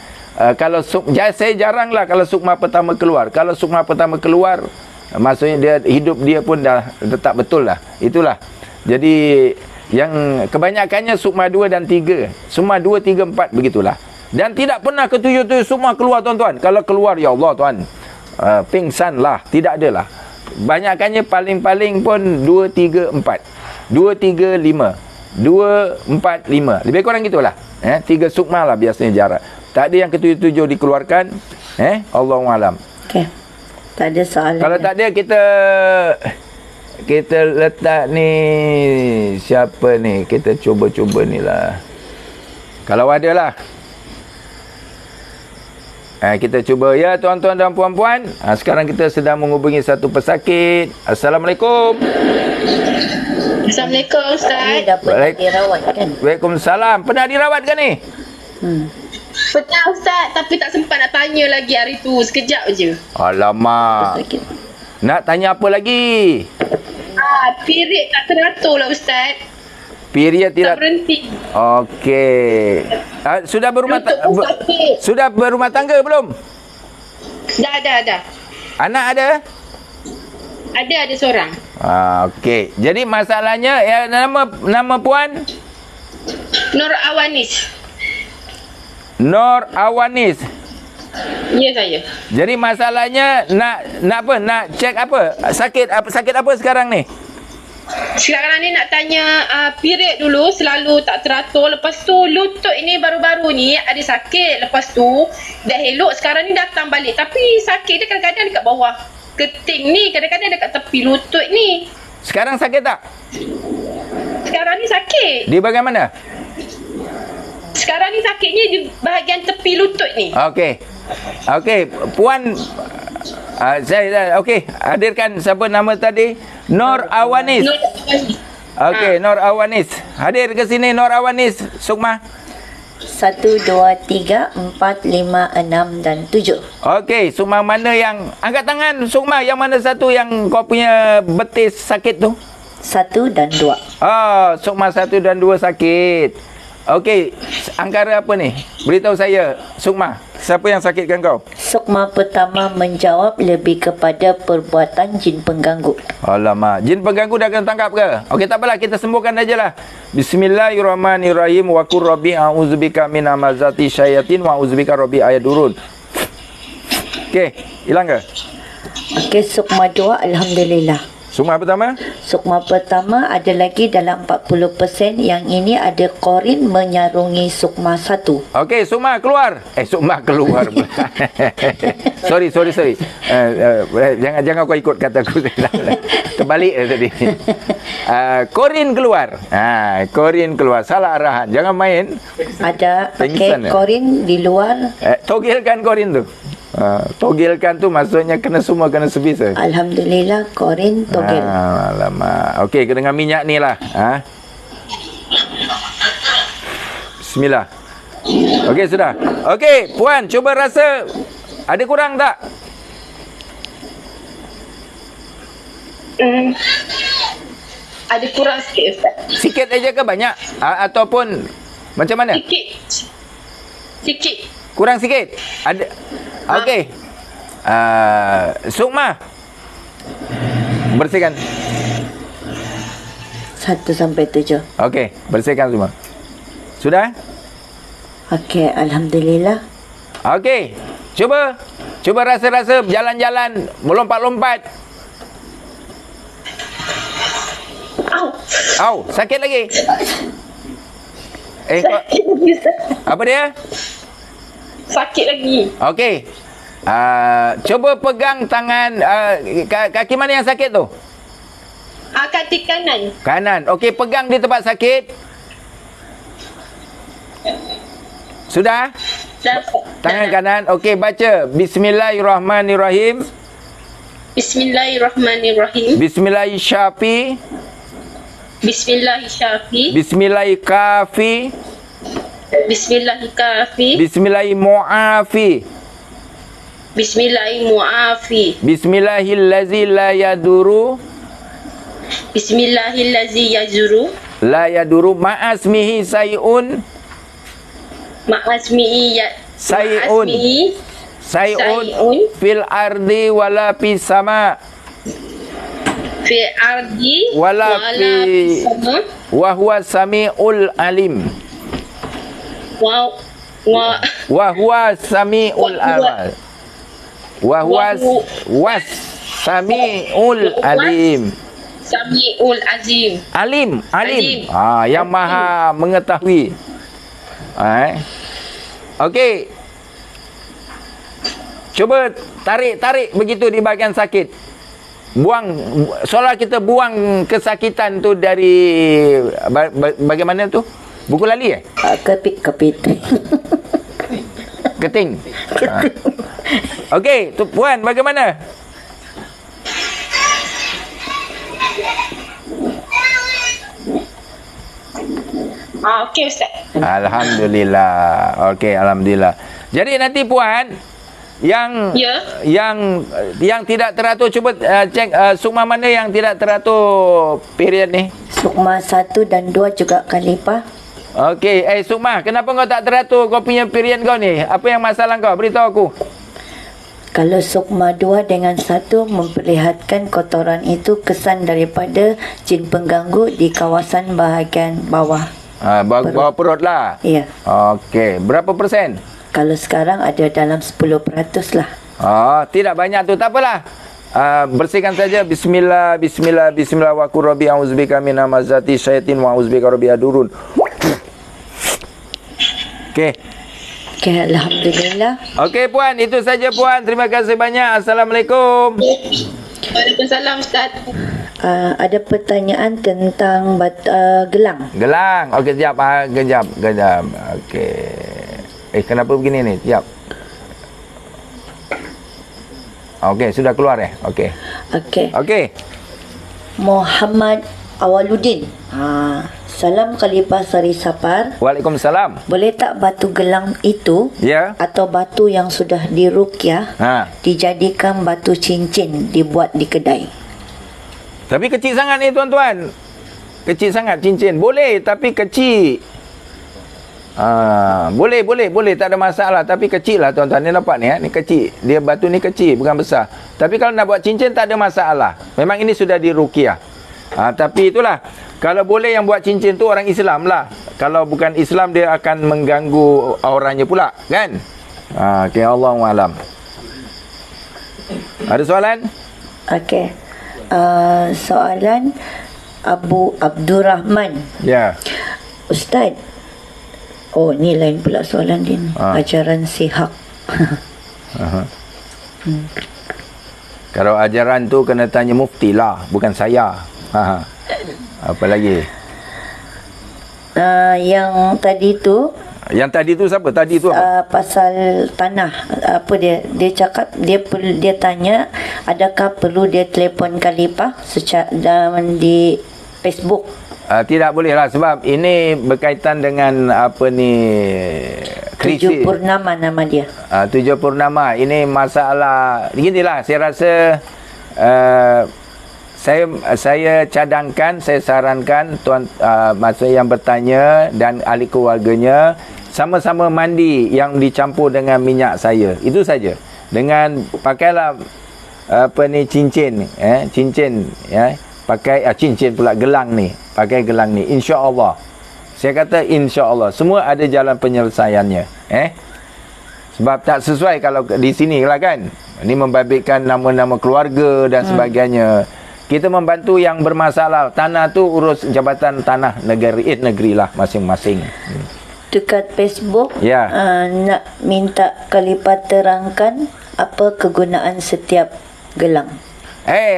kalau saya jaranglah kalau sukma pertama keluar. Kalau sukma pertama keluar, maksudnya hidup dia pun dah tak betul lah. Itulah. Jadi yang kebanyakannya sukma 2 dan 3. Sukma 2, 3, 4 begitulah. Dan tidak pernah ketujuh-tujuh semua keluar tuan-tuan. Kalau keluar, ya Allah tuan, pingsan lah. Tidak adalah. Banyakannya paling-paling pun 2, 3, 4. 2, 3, 5. 2, 4, 5. Lebih kurang gitulah. 3 sukma lah biasanya jarak. Tak ada yang ketujuh-tujuh dikeluarkan. Allahualam. Okey. Tak ada soalan. Kalau tak ada, kita letak ni, siapa ni, kita cuba-cuba ni lah. Kalau ada lah, kita cuba ya tuan-tuan dan puan-puan. Sekarang kita sedang menghubungi satu pesakit. Assalamualaikum. Assalamualaikum Ustaz. Dah pernah dirawat kan? Waalaikumsalam. Pernah dirawat ke ni? Pernah Ustaz, tapi tak sempat nak tanya lagi hari tu. Sekejap je. Alamak. Sakit. Nak tanya apa lagi? Period tak teratur lah Ustaz. Period Tak tidak berhenti. Okey. Sudah berumah Lutut pun sakit. sudah berumah tangga belum? Dah. Anak ada? Ada seorang. Okey. Jadi masalahnya nama puan Nur Awanis. Nur Awanis. Ya, saya. Jadi masalahnya nak apa? Nak cek apa? Sakit apa sekarang ni? Sekarang ni nak tanya period dulu, selalu tak teratur. Lepas tu lutut ini baru-baru ni ada sakit. Lepas tu dah elok, sekarang ni datang balik. Tapi sakit dia kadang-kadang dekat bawah keting ni, kadang-kadang dekat tepi lutut ni. Sekarang sakit tak? Sekarang ni sakit. Di bahagian mana? Sekarang ni sakitnya di bahagian tepi lutut ni. Okey. Okey, puan saya okey, hadirkan siapa nama tadi? Nur Awanis. Nur Awanis. Okey, Nur Awanis. Hadir ke sini Nur Awanis, Sukma. 1, 2, 3, 4, 5, 6 dan 7. Okey, Sukma mana yang angkat tangan Sukma, yang mana satu yang kau punya betis sakit tu? 1 dan 2. Oh, Sukma 1 dan 2 sakit. Okey, angkara apa ni? Beritahu saya, Sukma. Siapa yang sakitkan kau? Sukma pertama menjawab lebih kepada perbuatan jin pengganggu. Alamak, jin pengganggu dah kena tangkap ke? Okey, tak apalah, kita sembuhkan ajalah. Bismillahirrahmanirrahim. Wa qur rabbi a'udzubika min hamazati syayatin wa a'udzubika rabbi ayadurun. Okey, hilang ke? Okey, Sukma 2, Alhamdulillah. Sukma pertama? Sukma pertama ada lagi dalam 40%. Yang ini ada korin menyarungi Sukma 1. Okey, Sukma keluar. Sukma keluar pula. sorry. Jangan kau ikut kataku. Terbalik tadi. Korin keluar. Korin keluar. Salah arahan. Jangan main. Ada Pengsan, pakai korin di luar. Togilkan korin tu. Togilkan tu maksudnya semua kena sebisa. Alhamdulillah, korin togel. Alamak. Okey, dengan minyak ni lah. Bismillah. Okey, sudah. Okey, puan, cuba rasa ada kurang tak? Ada kurang sikit, Ustaz. Sikit aja ke banyak? Ataupun macam mana? Sikit. Kurang sikit? Ada. Okey. Sukma. Bersihkan. 1 sampai 7. Okey, bersihkan semua. Sudah? Okey, Alhamdulillah. Okey. Cuba rasa-rasa jalan-jalan, melompat-lompat. Au, sakit lagi. Apa dia? Sakit lagi. Okey. Cuba pegang tangan kaki mana yang sakit tu? Kaki kanan. Kanan. Okey, pegang di tempat sakit. Sudah? Tangan kanan. Okey, baca Bismillahirrahmanirrahim. Bismillahirrahmanirrahim. Bismillahirrahmanirrahim. Bismillahirrahmanirrahim. Bismillahirrahmanirrahim. Bismillahirrahmanirrahim. Bismillahirrahmanirrahim. Bismillahirrahmanirrahim. Bismillahillazi la yaduru. Bismillahillazi yazuru. La yaduru ma'asmihi sayun. Ma'asmihi Sayun. Sayun fil ardi wala fis sama. Fi ardi Wala fi sama. wa huwa samiul alim. Wa Huwa samiul alim. Wa huwa was samiul alim. Samiul azim. Alim. Alim. Yang maha mengetahui. Okey. Cuba tarik begitu di bahagian sakit. Buang, seolah kita buang kesakitan tu dari bagaimana tu? Buku lali Kepit. Keting. Okey, tu puan bagaimana? Okey, Ustaz. Alhamdulillah. Okey, alhamdulillah. Jadi nanti puan yang tidak teratur, cuba cek Sukma mana yang tidak teratur period ni. Sukma 1 dan 2 juga Khalifah. Okey, Sukma, kenapa kau tak teratur kau punya period kau ni? Apa yang masalah kau? Beritahu aku. Kalau sukma 2 dengan 1 memperlihatkan kotoran itu kesan daripada jin pengganggu di kawasan bahagian bawah. Bawah perut lah. Ya. Okey. Berapa persen? Kalau sekarang ada dalam 10% lah. Tidak banyak tu. Tak apalah. Bersihkan saja. Bismillah, bismillah, bismillah. Wa qur rabbi a'udzubika min hamazati syaitin wa a'udzubika rabbi adurun. Okey. Okey, alhamdulillah. Okey puan, itu saja puan. Terima kasih banyak. Assalamualaikum. Waalaikumsalam Ustaz. Ada pertanyaan tentang gelang. Gelang. Okey, sekejap. Kejap. Okey. Kenapa begini ni? Sekejap. Okey, sudah keluar Okey. Okey. Muhammad Awaluddin. Salam Khalifah Sari Sapar. Waalaikumsalam. Boleh tak batu gelang itu atau batu yang sudah diruqyah dijadikan batu cincin dibuat di kedai? Tapi kecil sangat ni tuan-tuan. Kecil sangat cincin. Boleh tapi kecil. Boleh tak ada masalah, tapi kecil lah tuan-tuan. Ni nampak ni ni kecil. Dia batu ni kecil bukan besar. Tapi kalau nak buat cincin tak ada masalah. Memang ini sudah diruqyah. Tapi itulah, kalau boleh yang buat cincin tu orang Islam lah. Kalau bukan Islam dia akan mengganggu auranya pula, kan? Okey, Allahu a'lam. Ada soalan? Okey. Soalan Abu Abdurrahman. Ya. Ustaz. Ni lain pula soalan dia ni. Ajaran sihak. Kalau ajaran tu kena tanya mufti lah, bukan saya. Apa lagi? Yang tadi tu siapa? Tadi tu apa? Pasal tanah. Apa dia cakap dia tanya adakah perlu dia telefon Khalifah secara di Facebook? Tidak boleh lah sebab ini berkaitan dengan krisis. 7 Purnama nama dia. 7 Purnama. Ini masalah beginilah, saya rasa saya cadangkan, saya sarankan tuan masa yang bertanya dan ahli keluarganya sama-sama mandi yang dicampur dengan minyak saya. Itu saja. Dengan pakailah cincin, cincin pakai cincin pula, gelang ni. Pakai gelang ni, insya-Allah. Saya kata insya-Allah semua ada jalan penyelesaiannya. Sebab tak sesuai kalau di sini lah kan. Ini membabitkan nama-nama keluarga dan sebagainya. Kita membantu yang bermasalah. Tanah tu urus Jabatan Tanah Negeri lah masing-masing. Dekat Facebook nak minta Khalifah terangkan apa kegunaan setiap gelang.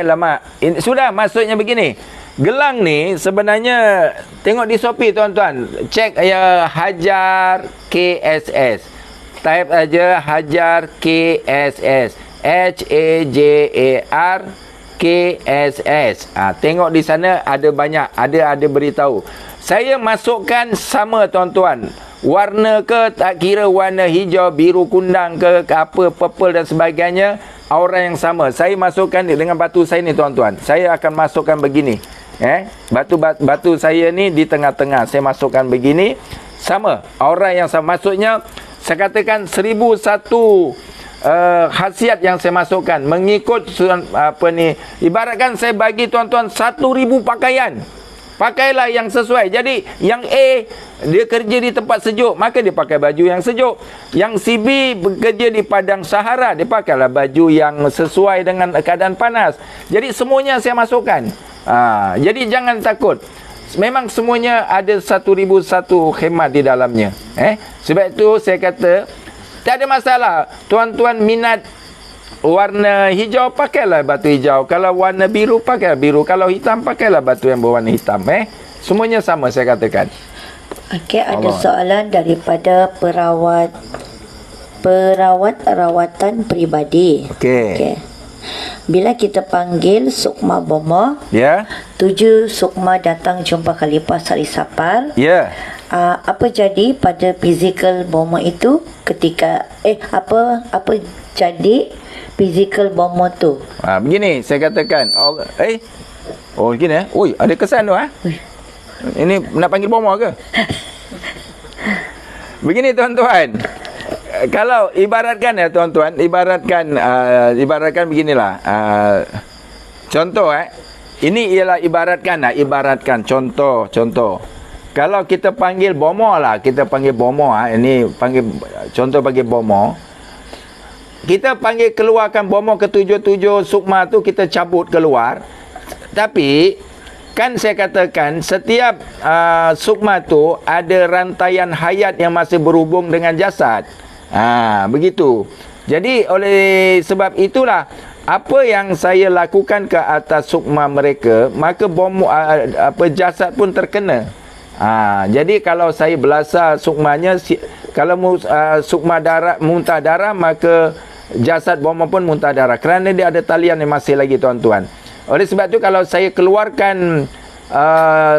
Lama. Sudah, maksudnya begini. Gelang ni sebenarnya tengok di Shopee tuan-tuan. Cek Hajar KSS. Type aja Hajar KSS. HAJAR KSS. Tengok di sana ada banyak, ada beritahu. Saya masukkan sama tuan-tuan. Warna ke tak kira warna hijau, biru, kundang ke apa, purple dan sebagainya, aura yang sama. Saya masukkan dengan batu saya ni tuan-tuan. Saya akan masukkan begini. Batu saya ni di tengah-tengah. Saya masukkan begini. Sama, aura yang sama. Maksudnya saya katakan 1001 khasiat yang saya masukkan mengikut ibaratkan saya bagi tuan-tuan 1000 pakaian. Pakailah yang sesuai. Jadi yang A dia kerja di tempat sejuk, maka dia pakai baju yang sejuk. Yang si B bekerja di padang Sahara, dia pakailah baju yang sesuai dengan keadaan panas. Jadi semuanya saya masukkan. Jadi jangan takut. Memang semuanya ada 1001 khidmat di dalamnya. Sebab itu saya kata tak ada masalah. Tuan-tuan minat warna hijau, pakailah batu hijau. Kalau warna biru, pakailah biru. Kalau hitam, pakailah batu yang berwarna hitam. Semuanya sama saya katakan. Okey, ada soalan daripada perawat rawatan peribadi. Okey. Bila kita panggil Sukma Bomo, 7 Sukma datang jumpa Khalifah Sari Sapar. Apa jadi pada fizikal Bomo itu ketika apa jadi fizikal Bomo tu? Begini saya katakan. Begini Oi, ada kesan tu Ini nak panggil Bomo ke? Begini tuan-tuan. kalau ibaratkan ya tuan-tuan, ibaratkan beginilah. Contoh ini ialah ibaratkan contoh. Kalau kita panggil bomo lah, ini contoh bagi bomo. Kita panggil keluarkan bomo ke-7 sukma tu, kita cabut keluar. Tapi kan saya katakan setiap sukma tu ada rantaian hayat yang masih berhubung dengan jasad. Begitu. Jadi oleh sebab itulah apa yang saya lakukan ke atas sukma mereka, maka jasad pun terkena. Jadi kalau saya belasah sukmanya, kalau sukma darah, muntah darah, maka jasad bomo pun muntah darah, kerana dia ada talian yang masih lagi tuan-tuan. Oleh sebab tu kalau saya keluarkan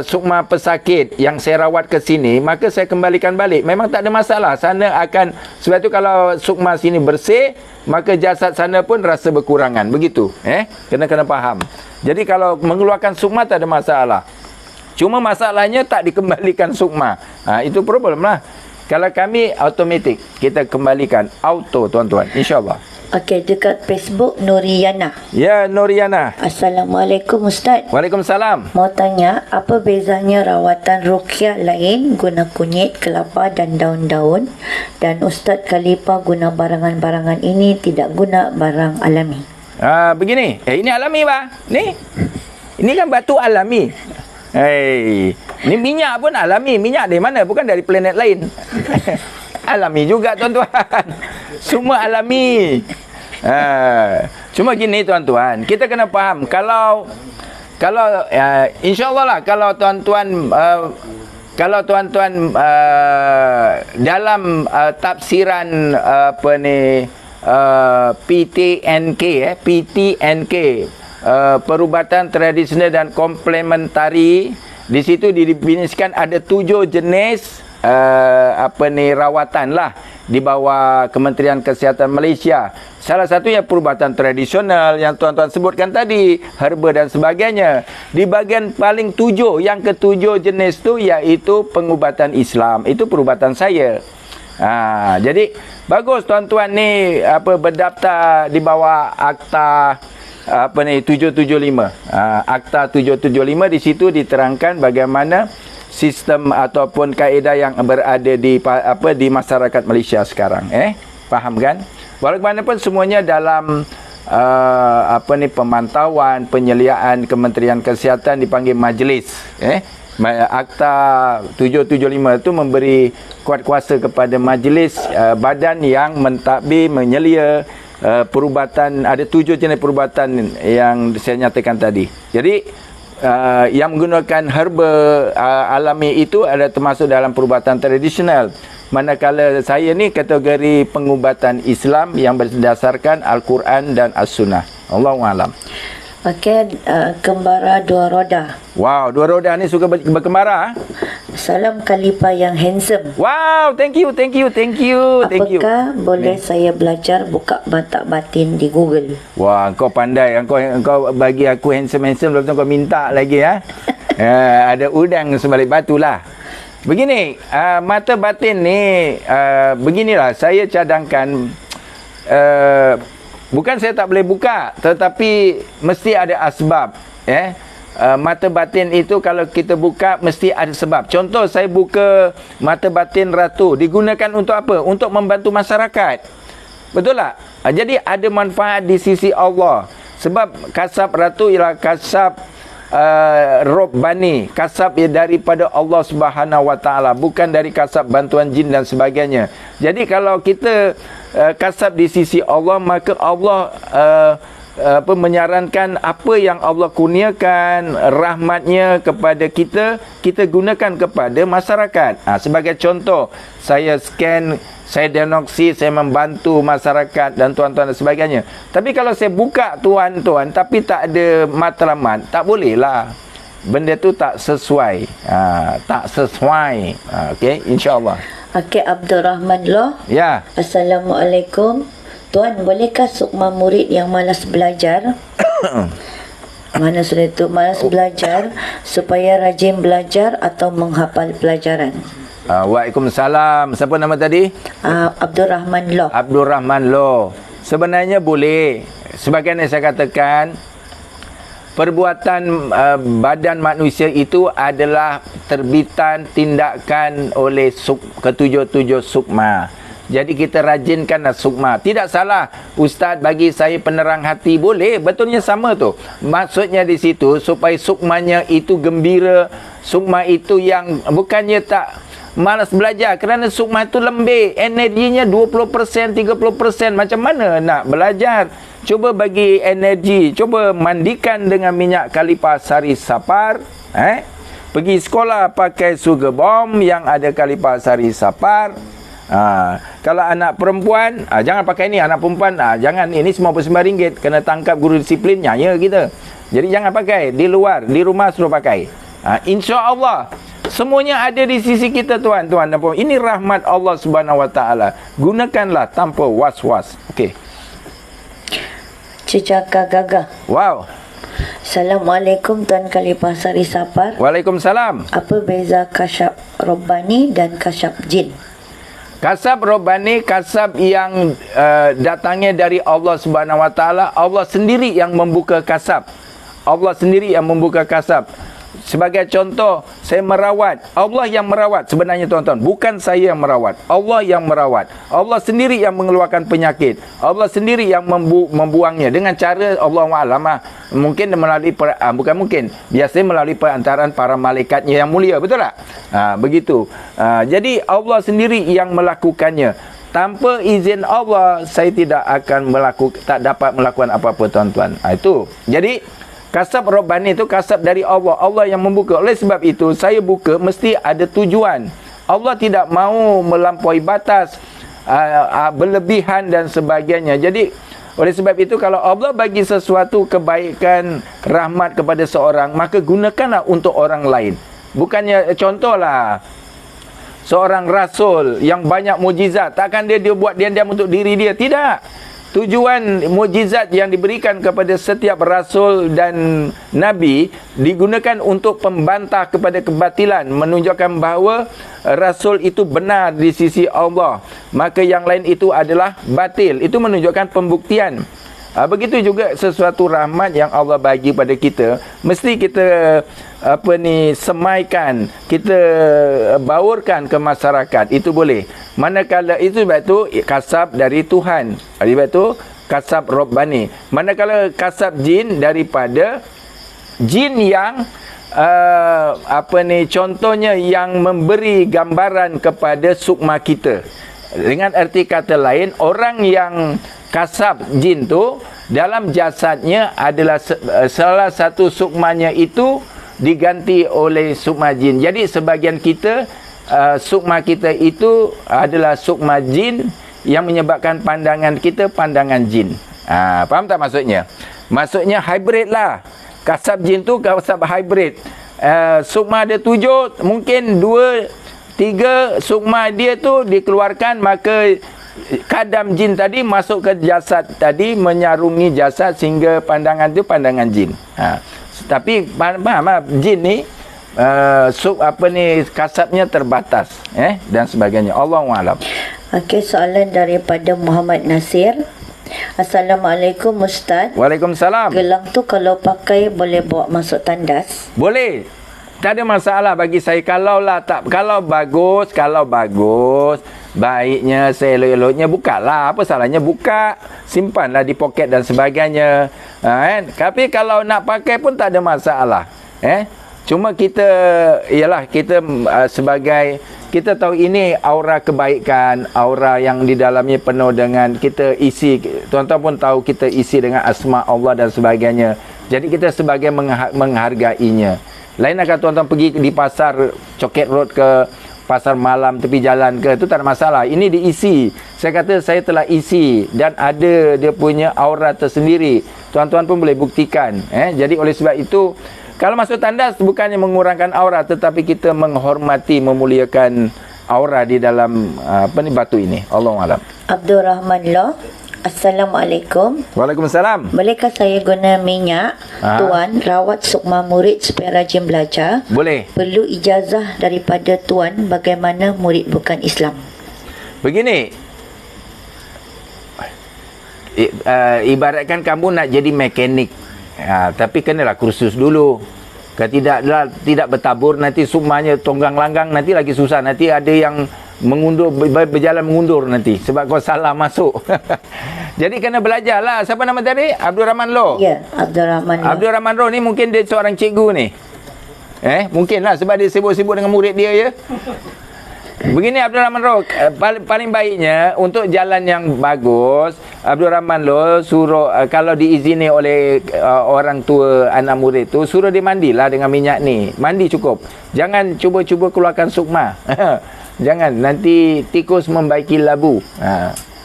sukma pesakit yang saya rawat ke sini, maka saya kembalikan balik. Memang tak ada masalah. Sana akan, sebab tu kalau sukma sini bersih, maka jasad sana pun rasa berkurangan. Begitu. Kena faham. Jadi kalau mengeluarkan sukma tak ada masalah. Cuma masalahnya tak dikembalikan sukma. Itu problem lah. Kalau kami automatik, kita kembalikan auto tuan-tuan, insya-Allah. Okey, dekat Facebook Nuriana. Ya, Nuriana. Assalamualaikum Ustaz. Waalaikumsalam. Mau tanya, apa bezanya rawatan ruqyah lain guna kunyit, kelapa dan daun-daun, dan Ustaz Khalifah guna barangan-barangan ini tidak guna barang alami? Begini. Ini alami bah. Ini kan batu alami. Ini minyak pun alami. Minyak dari mana? Bukan dari planet lain. Alami juga tuan-tuan. Semua alami. Cuma gini tuan-tuan, kita kena faham, kalau insya-Allah lah, kalau tuan-tuan dalam tafsiran PTNK perubatan tradisional dan komplementari, di situ didefinisikan ada 7 jenis rawatan lah di bawah Kementerian Kesihatan Malaysia. Salah satunya perubatan tradisional yang tuan-tuan sebutkan tadi, herba dan sebagainya. Di bahagian paling 7, yang ke-7 jenis tu iaitu pengubatan Islam. Itu perubatan saya. Jadi bagus tuan-tuan ni berdaftar di bawah Akta 775. Akta 775, di situ diterangkan bagaimana sistem ataupun kaedah yang berada di masyarakat Malaysia sekarang. Faham kan? Walaupun semuanya dalam pemantauan, penyeliaan Kementerian Kesihatan dipanggil majlis. Akta 775 itu memberi kuat kuasa kepada majlis, badan yang mentadbir, menyelia perubatan. Ada 7 jenis perubatan yang saya nyatakan tadi. Jadi yang menggunakan herba alami itu ada termasuk dalam perubatan tradisional. Manakala saya ni kategori pengubatan Islam yang berdasarkan Al-Quran dan As-Sunnah. Allahu a'lam. Okey, kembara 2 roda. Wow, 2 roda ni suka berkembara. Salam Khalifah yang handsome. Wow, thank you. Apakah boleh saya belajar buka batak batin di Google? Wah, kau pandai. Kau bagi aku handsome, lepas tu kau minta lagi ada udang sebalik batu lah. Begini, mata batin ni, beginilah, saya cadangkan, bukan saya tak boleh buka, tetapi mesti ada asbab. Mata batin itu kalau kita buka mesti ada sebab. Contoh, saya buka mata batin ratu, digunakan untuk apa? Untuk membantu masyarakat. Betul tak? Jadi ada manfaat di sisi Allah. Sebab kasab ratu ialah kasab Rabbani, kasab daripada Allah Subhanahu Wa Taala, bukan dari kasab bantuan jin dan sebagainya. Jadi kalau kita kasab di sisi Allah, maka Allah menyarankan apa yang Allah kurniakan rahmatnya kepada kita, kita gunakan kepada masyarakat. Sebagai contoh, saya scan, saya diagnosi, saya membantu masyarakat dan tuan-tuan dan sebagainya. Tapi kalau saya buka tuan-tuan tapi tak ada matlamat, tak boleh lah. Benda tu tak sesuai. Okey, insya-Allah. Okey, Abdul Rahman Loh. Ya. Assalamualaikum. Tuan, bolehkah sukma murid yang malas belajar? Mana sudah itu? Malas belajar supaya rajin belajar atau menghafal pelajaran? Waalaikumsalam. Siapa nama tadi? Abdul Rahman Loh. Abdul Rahman Loh. Sebenarnya boleh. Sebagaimana saya katakan, perbuatan badan manusia itu adalah terbitan tindakan oleh ketujuh-tujuh sukma. Jadi kita rajinkanlah sukma. Tidak salah ustaz bagi saya penerang hati, boleh, betulnya sama tu. Maksudnya di situ supaya sukmanya itu gembira, sukma itu yang bukannya tak malas belajar, kerana sukma itu lembik, energinya 20%, 30%. Macam mana nak belajar? Cuba bagi energi, cuba mandikan dengan minyak kalipah sari sapar, pergi sekolah pakai sugar bomb yang ada kalipah sari sapar. Kalau anak perempuan, jangan pakai ni. Anak perempuan, jangan, ini semua RM9, kena tangkap guru disiplin, nyaya kita. Jadi jangan pakai, di luar, di rumah suruh pakai. InsyaAllah semuanya ada di sisi kita, tuan-tuan dan puan. Ini rahmat Allah Subhanahu Wa Taala. Gunakanlah tanpa was-was. Okey. Cecaka Gagah. Wow. Assalamualaikum Tuan Kalipah Sari Sapar. Waalaikumsalam. Apa beza kasyaf Rabbani dan kasyaf jin? Kasab Rabbani, kasab yang datangnya dari Allah Subhanahu Wa Taala. Allah sendiri yang membuka kasab. Allah sendiri yang membuka kasab. Sebagai contoh, saya merawat. Allah yang merawat sebenarnya, tuan-tuan. Bukan saya yang merawat. Allah yang merawat. Allah sendiri yang mengeluarkan penyakit. Allah sendiri yang membuangnya. Dengan cara Allahu'alam. Mungkin melalui, bukan mungkin. Biasanya melalui perantaraan para malaikatnya yang mulia. Betul tak? Begitu. Jadi Allah sendiri yang melakukannya. Tanpa izin Allah, saya tidak akan tak dapat melakukan apa-apa, tuan-tuan. Itu. Jadi kasab Rabbani itu kasab dari Allah. Allah yang membuka. Oleh sebab itu, saya buka mesti ada tujuan. Allah tidak mahu melampaui batas, berlebihan dan sebagainya. Jadi, oleh sebab itu, kalau Allah bagi sesuatu kebaikan, rahmat kepada seorang, maka gunakanlah untuk orang lain. Bukannya, contohlah, seorang rasul yang banyak mujizat. Takkan dia buat diam-diam untuk diri dia. Tidak. Tujuan mukjizat yang diberikan kepada setiap rasul dan nabi digunakan untuk pembantah kepada kebatilan, menunjukkan bahawa rasul itu benar di sisi Allah, maka yang lain itu adalah batil. Itu menunjukkan pembuktian. Begitu juga sesuatu rahmat yang Allah bagi pada kita, mesti kita semaikan, kita baurkan ke masyarakat. Itu boleh. Manakala itu, sebab itu kasab dari Tuhan. Sebab itu kasab Rabbani. Manakala kasab jin daripada jin yang contohnya yang memberi gambaran kepada sukma kita. Dengan erti kata lain, orang yang kasab jin tu dalam jasadnya adalah salah satu sukmanya itu diganti oleh sukma jin. Jadi sebahagian kita, sukma kita itu adalah sukma jin yang menyebabkan pandangan kita pandangan jin. Faham tak maksudnya? Maksudnya hybrid lah. Kasab jin tu kasab hybrid. Sukma ada 7, mungkin 2-3 sukma dia tu dikeluarkan, maka kadam jin tadi masuk ke jasad tadi, menyarungi jasad sehingga pandangan tu pandangan jin. Tapi jin ni kasabnya terbatas, dan sebagainya. Allahu'alam. Okey, soalan daripada Muhammad Nasir. Assalamualaikum Ustaz. Waalaikumsalam. Gelang tu kalau pakai boleh bawa masuk tandas? Boleh. Tak ada masalah bagi saya. Kalau bagus, baiknya, seelok-eloknya bukalah. Apa salahnya buka, simpanlah di poket dan sebagainya. Tapi kalau nak pakai pun tak ada masalah. Cuma kita sebagai kita tahu ini aura kebaikan, aura yang di dalamnya penuh dengan kita isi. Tuan-tuan pun tahu kita isi dengan asma Allah dan sebagainya. Jadi kita sebagai menghargainya. Lain akan tuan-tuan pergi di pasar Coket Road ke pasar malam tepi jalan ke, itu tak ada masalah. Ini diisi. Saya kata saya telah isi dan ada dia punya aura tersendiri. Tuan-tuan pun boleh buktikan. Jadi oleh sebab itu, kalau masuk tandas bukannya mengurangkan aura, tetapi kita menghormati, memuliakan aura di dalam batu ini. Allahu'alam. Abdul Rahman Loh. Assalamualaikum. Waalaikumsalam. Bolehkah saya guna minyak Tuan rawat sukma murid supaya rajin belajar? Boleh. Perlu ijazah daripada Tuan bagaimana murid bukan Islam. Begini, ibaratkan kamu nak jadi mekanik, tapi kenalah kursus dulu. Kalau tidak bertabur, nanti sukmanya tonggang langgang, nanti lagi susah. Nanti ada yang mengundur, berjalan mengundur nanti sebab kau salah masuk. Jadi kena belajarlah. Siapa nama tadi? Abdul Rahman Loh. Ya, Abdul Rahman Loh. Abdul Rahman Loh ni mungkin dia seorang cikgu ni. Mungkinlah sebab dia sibuk-sibuk dengan murid dia ya. Begini Abdul Rahman Loh, paling baiknya untuk jalan yang bagus, Abdul Rahman Loh suruh kalau diizini oleh orang tua anak murid tu, suruh dia mandilah dengan minyak ni. Mandi cukup. Jangan cuba-cuba keluarkan sukma. Jangan, nanti tikus membaiki labu.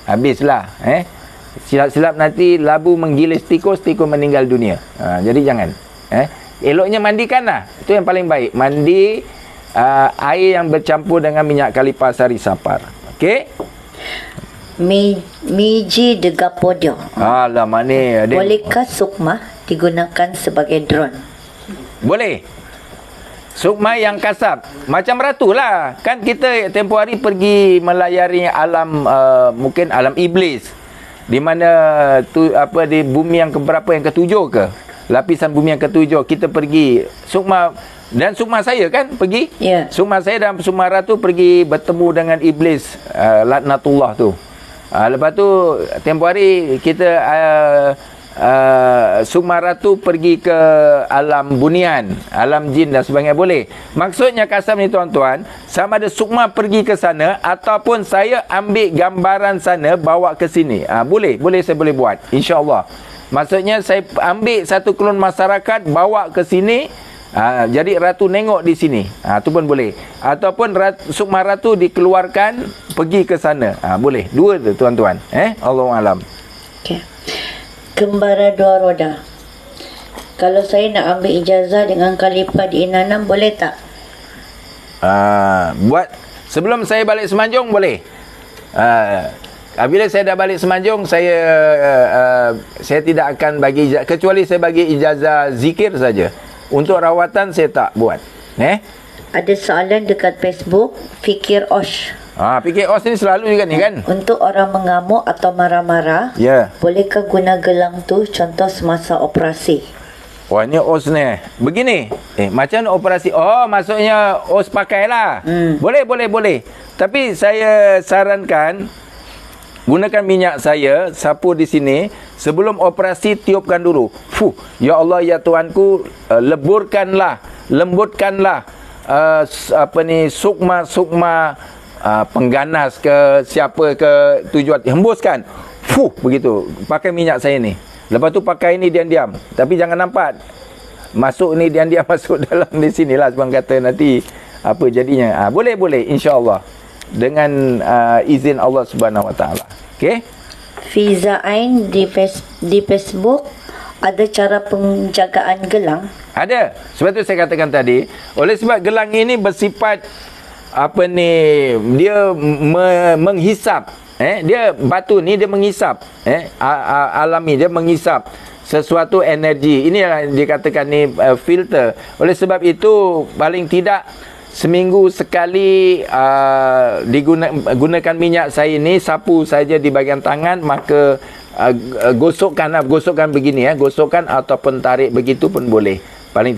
Habislah. Silap-silap nanti labu menggilis tikus, tikus meninggal dunia. Jadi jangan. Eloknya mandikanlah. Itu yang paling baik. Mandi air yang bercampur dengan minyak kalipar sari sapar. Okey? Miji Degapodio. Alamak ni. Bolehkah sukma digunakan sebagai drone? Boleh. Sukma yang kasap. Macam ratu lah. Kan kita tempoh hari pergi melayari alam, mungkin alam iblis. Di mana di bumi yang keberapa, yang ketujuh ke? Lapisan bumi yang ketujuh. Kita pergi. Sukma. Dan sukma saya kan pergi. Ya. Sukma saya dan sukma ratu pergi bertemu dengan iblis, laknatullah tu. Lepas tu tempoh hari kita sukma ratu pergi ke alam bunian, alam jin dan sebagainya. Boleh. Maksudnya kasam ni tuan-tuan, sama ada sukma pergi ke sana ataupun saya ambil gambaran sana bawa ke sini. Boleh saya boleh buat, insya-Allah. Maksudnya saya ambil satu kelon masyarakat bawa ke sini. Jadi ratu nengok di sini. Tu pun boleh. Ataupun sukma ratu dikeluarkan pergi ke sana. Boleh. Dua tu tuan-tuan. Allahu alam. Okey. Kembara dua roda. Kalau saya nak ambil ijazah dengan kalipar di Inanam, boleh tak? Buat sebelum saya balik Semenanjung boleh. Bila saya dah balik Semenanjung, saya tidak akan bagi ijazah, kecuali saya bagi ijazah zikir saja. Untuk rawatan saya tak buat. Ada soalan dekat Facebook, Fikir Osh. Fikir Osh ni selalu juga ni kan. Untuk orang mengamuk atau marah-marah, bolehkah guna gelang tu contoh semasa operasi? Wah, ni Osh ni. Begini. Macam operasi. Maksudnya Osh pakailah. Boleh. Tapi saya sarankan gunakan minyak saya, sapu di sini. Sebelum operasi, tiupkan dulu. Ya Allah, ya Tuanku, lembutkanlah sukma pengganas ke siapa ke tujuan. Hembuskan. Begitu. Pakai minyak saya ni. Lepas tu pakai ni diam-diam. Tapi jangan nampak. Masuk ni diam-diam masuk dalam di sinilah. Sebab kata nanti apa jadinya. Boleh, insya-Allah. Dengan izin Allah Subhanahu Wa Taala. Okey? Fiza Ain di Facebook, ada cara penjagaan gelang? Ada. Sebab tu saya katakan tadi, oleh sebab gelang ini bersifat dia menghisap. Dia batu ni dia menghisap. Alami, dia menghisap sesuatu energi. Inilah dikatakan ni filter. Oleh sebab itu paling tidak seminggu sekali gunakan minyak saya ni, sapu saja di bahagian tangan, maka gosokkan begini, gosokkan ataupun tarik begitu pun boleh. Paling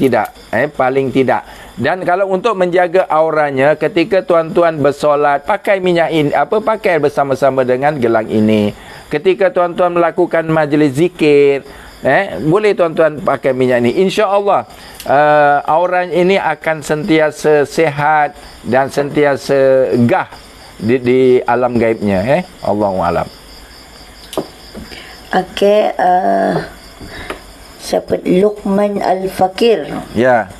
tidak. Dan kalau untuk menjaga auranya, ketika tuan-tuan bersolat, pakai minyak ini, pakai bersama-sama dengan gelang ini. Ketika tuan-tuan melakukan majlis zikir, boleh tuan-tuan pakai minyak ini. InsyaAllah aura ini akan sentiasa sehat dan sentiasa gah di alam gaibnya. Allahu alam. Okey, siapa? Luqman Al-Fakir. Ya.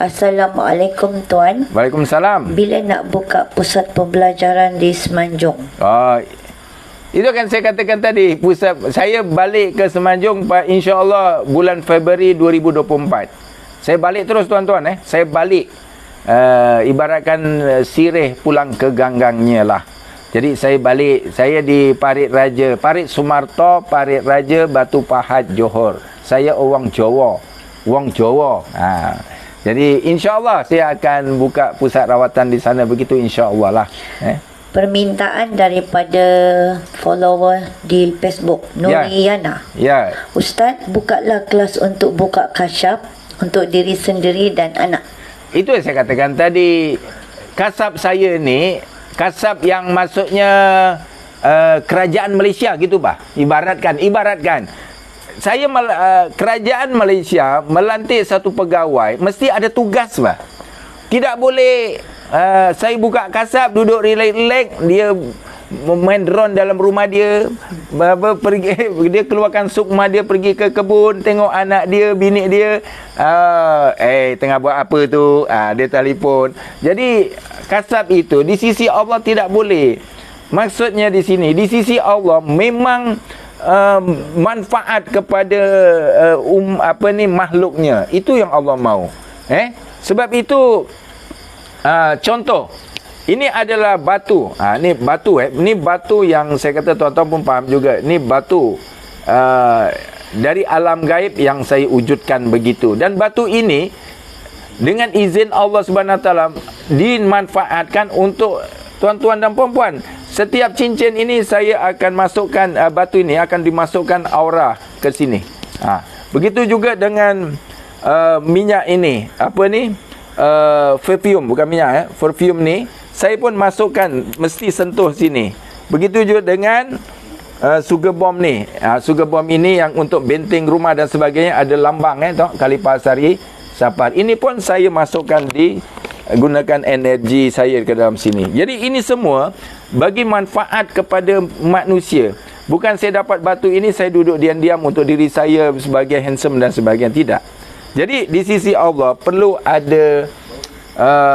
Assalamualaikum Tuan. Waalaikumsalam. Bila nak buka pusat pembelajaran di Semenanjung? Itu kan saya katakan tadi, pusat saya balik ke Semenanjung insya-Allah bulan Februari 2024. Saya balik terus tuan-tuan. Saya balik ibaratkan sirih pulang ke ganggangnya lah. Jadi saya balik, saya di Parit Raja, Parit Sumarto, Parit Raja, Batu Pahat, Johor. Saya orang Jawa. Wong Jawa. Jadi insya-Allah saya akan buka pusat rawatan di sana, begitu insya-Allah lah. Permintaan daripada follower di Facebook Nuriyana. Ya. Ustaz, bukalah kelas untuk buka kasyaf untuk diri sendiri dan anak. Itu yang saya katakan tadi. Kasab saya ni, kasab yang maksudnya kerajaan Malaysia gitu bah. Ibaratkan saya kerajaan Malaysia melantik satu pegawai, mesti ada tugas bah. Tidak boleh saya buka kasab, duduk relax-relax, dia main drone dalam rumah dia, pergi dia keluarkan sukma dia, pergi ke kebun, tengok anak dia, bini dia, tengah buat apa tu, dia telefon. Jadi kasab itu di sisi Allah tidak boleh. Maksudnya di sini, di sisi Allah memang manfaat kepada makhluknya. Itu yang Allah mahu. Sebab itu contoh, ini adalah batu. Ni batu ni batu yang saya kata tuan-tuan pun faham juga. Ni batu dari alam gaib yang saya wujudkan begitu. Dan batu ini dengan izin Allah Subhanahu Wa Taala dimanfaatkan untuk tuan-tuan dan puan-puan. Setiap cincin ini saya akan masukkan, batu ini akan dimasukkan aura ke sini. Begitu juga dengan minyak ini. Apa ni? Perfume, bukan minyak, perfume ni saya pun masukkan, mesti sentuh sini. Begitu juga dengan sugar bomb ni. Sugar bomb ini yang untuk benteng rumah dan sebagainya, ada lambang Khalifah Asari Sapar. Ini pun saya masukkan gunakan energi saya ke dalam sini. Jadi ini semua bagi manfaat kepada manusia. Bukan saya dapat batu ini, saya duduk diam-diam untuk diri saya sebagai handsome dan sebagainya. Tidak. Jadi di sisi Allah perlu ada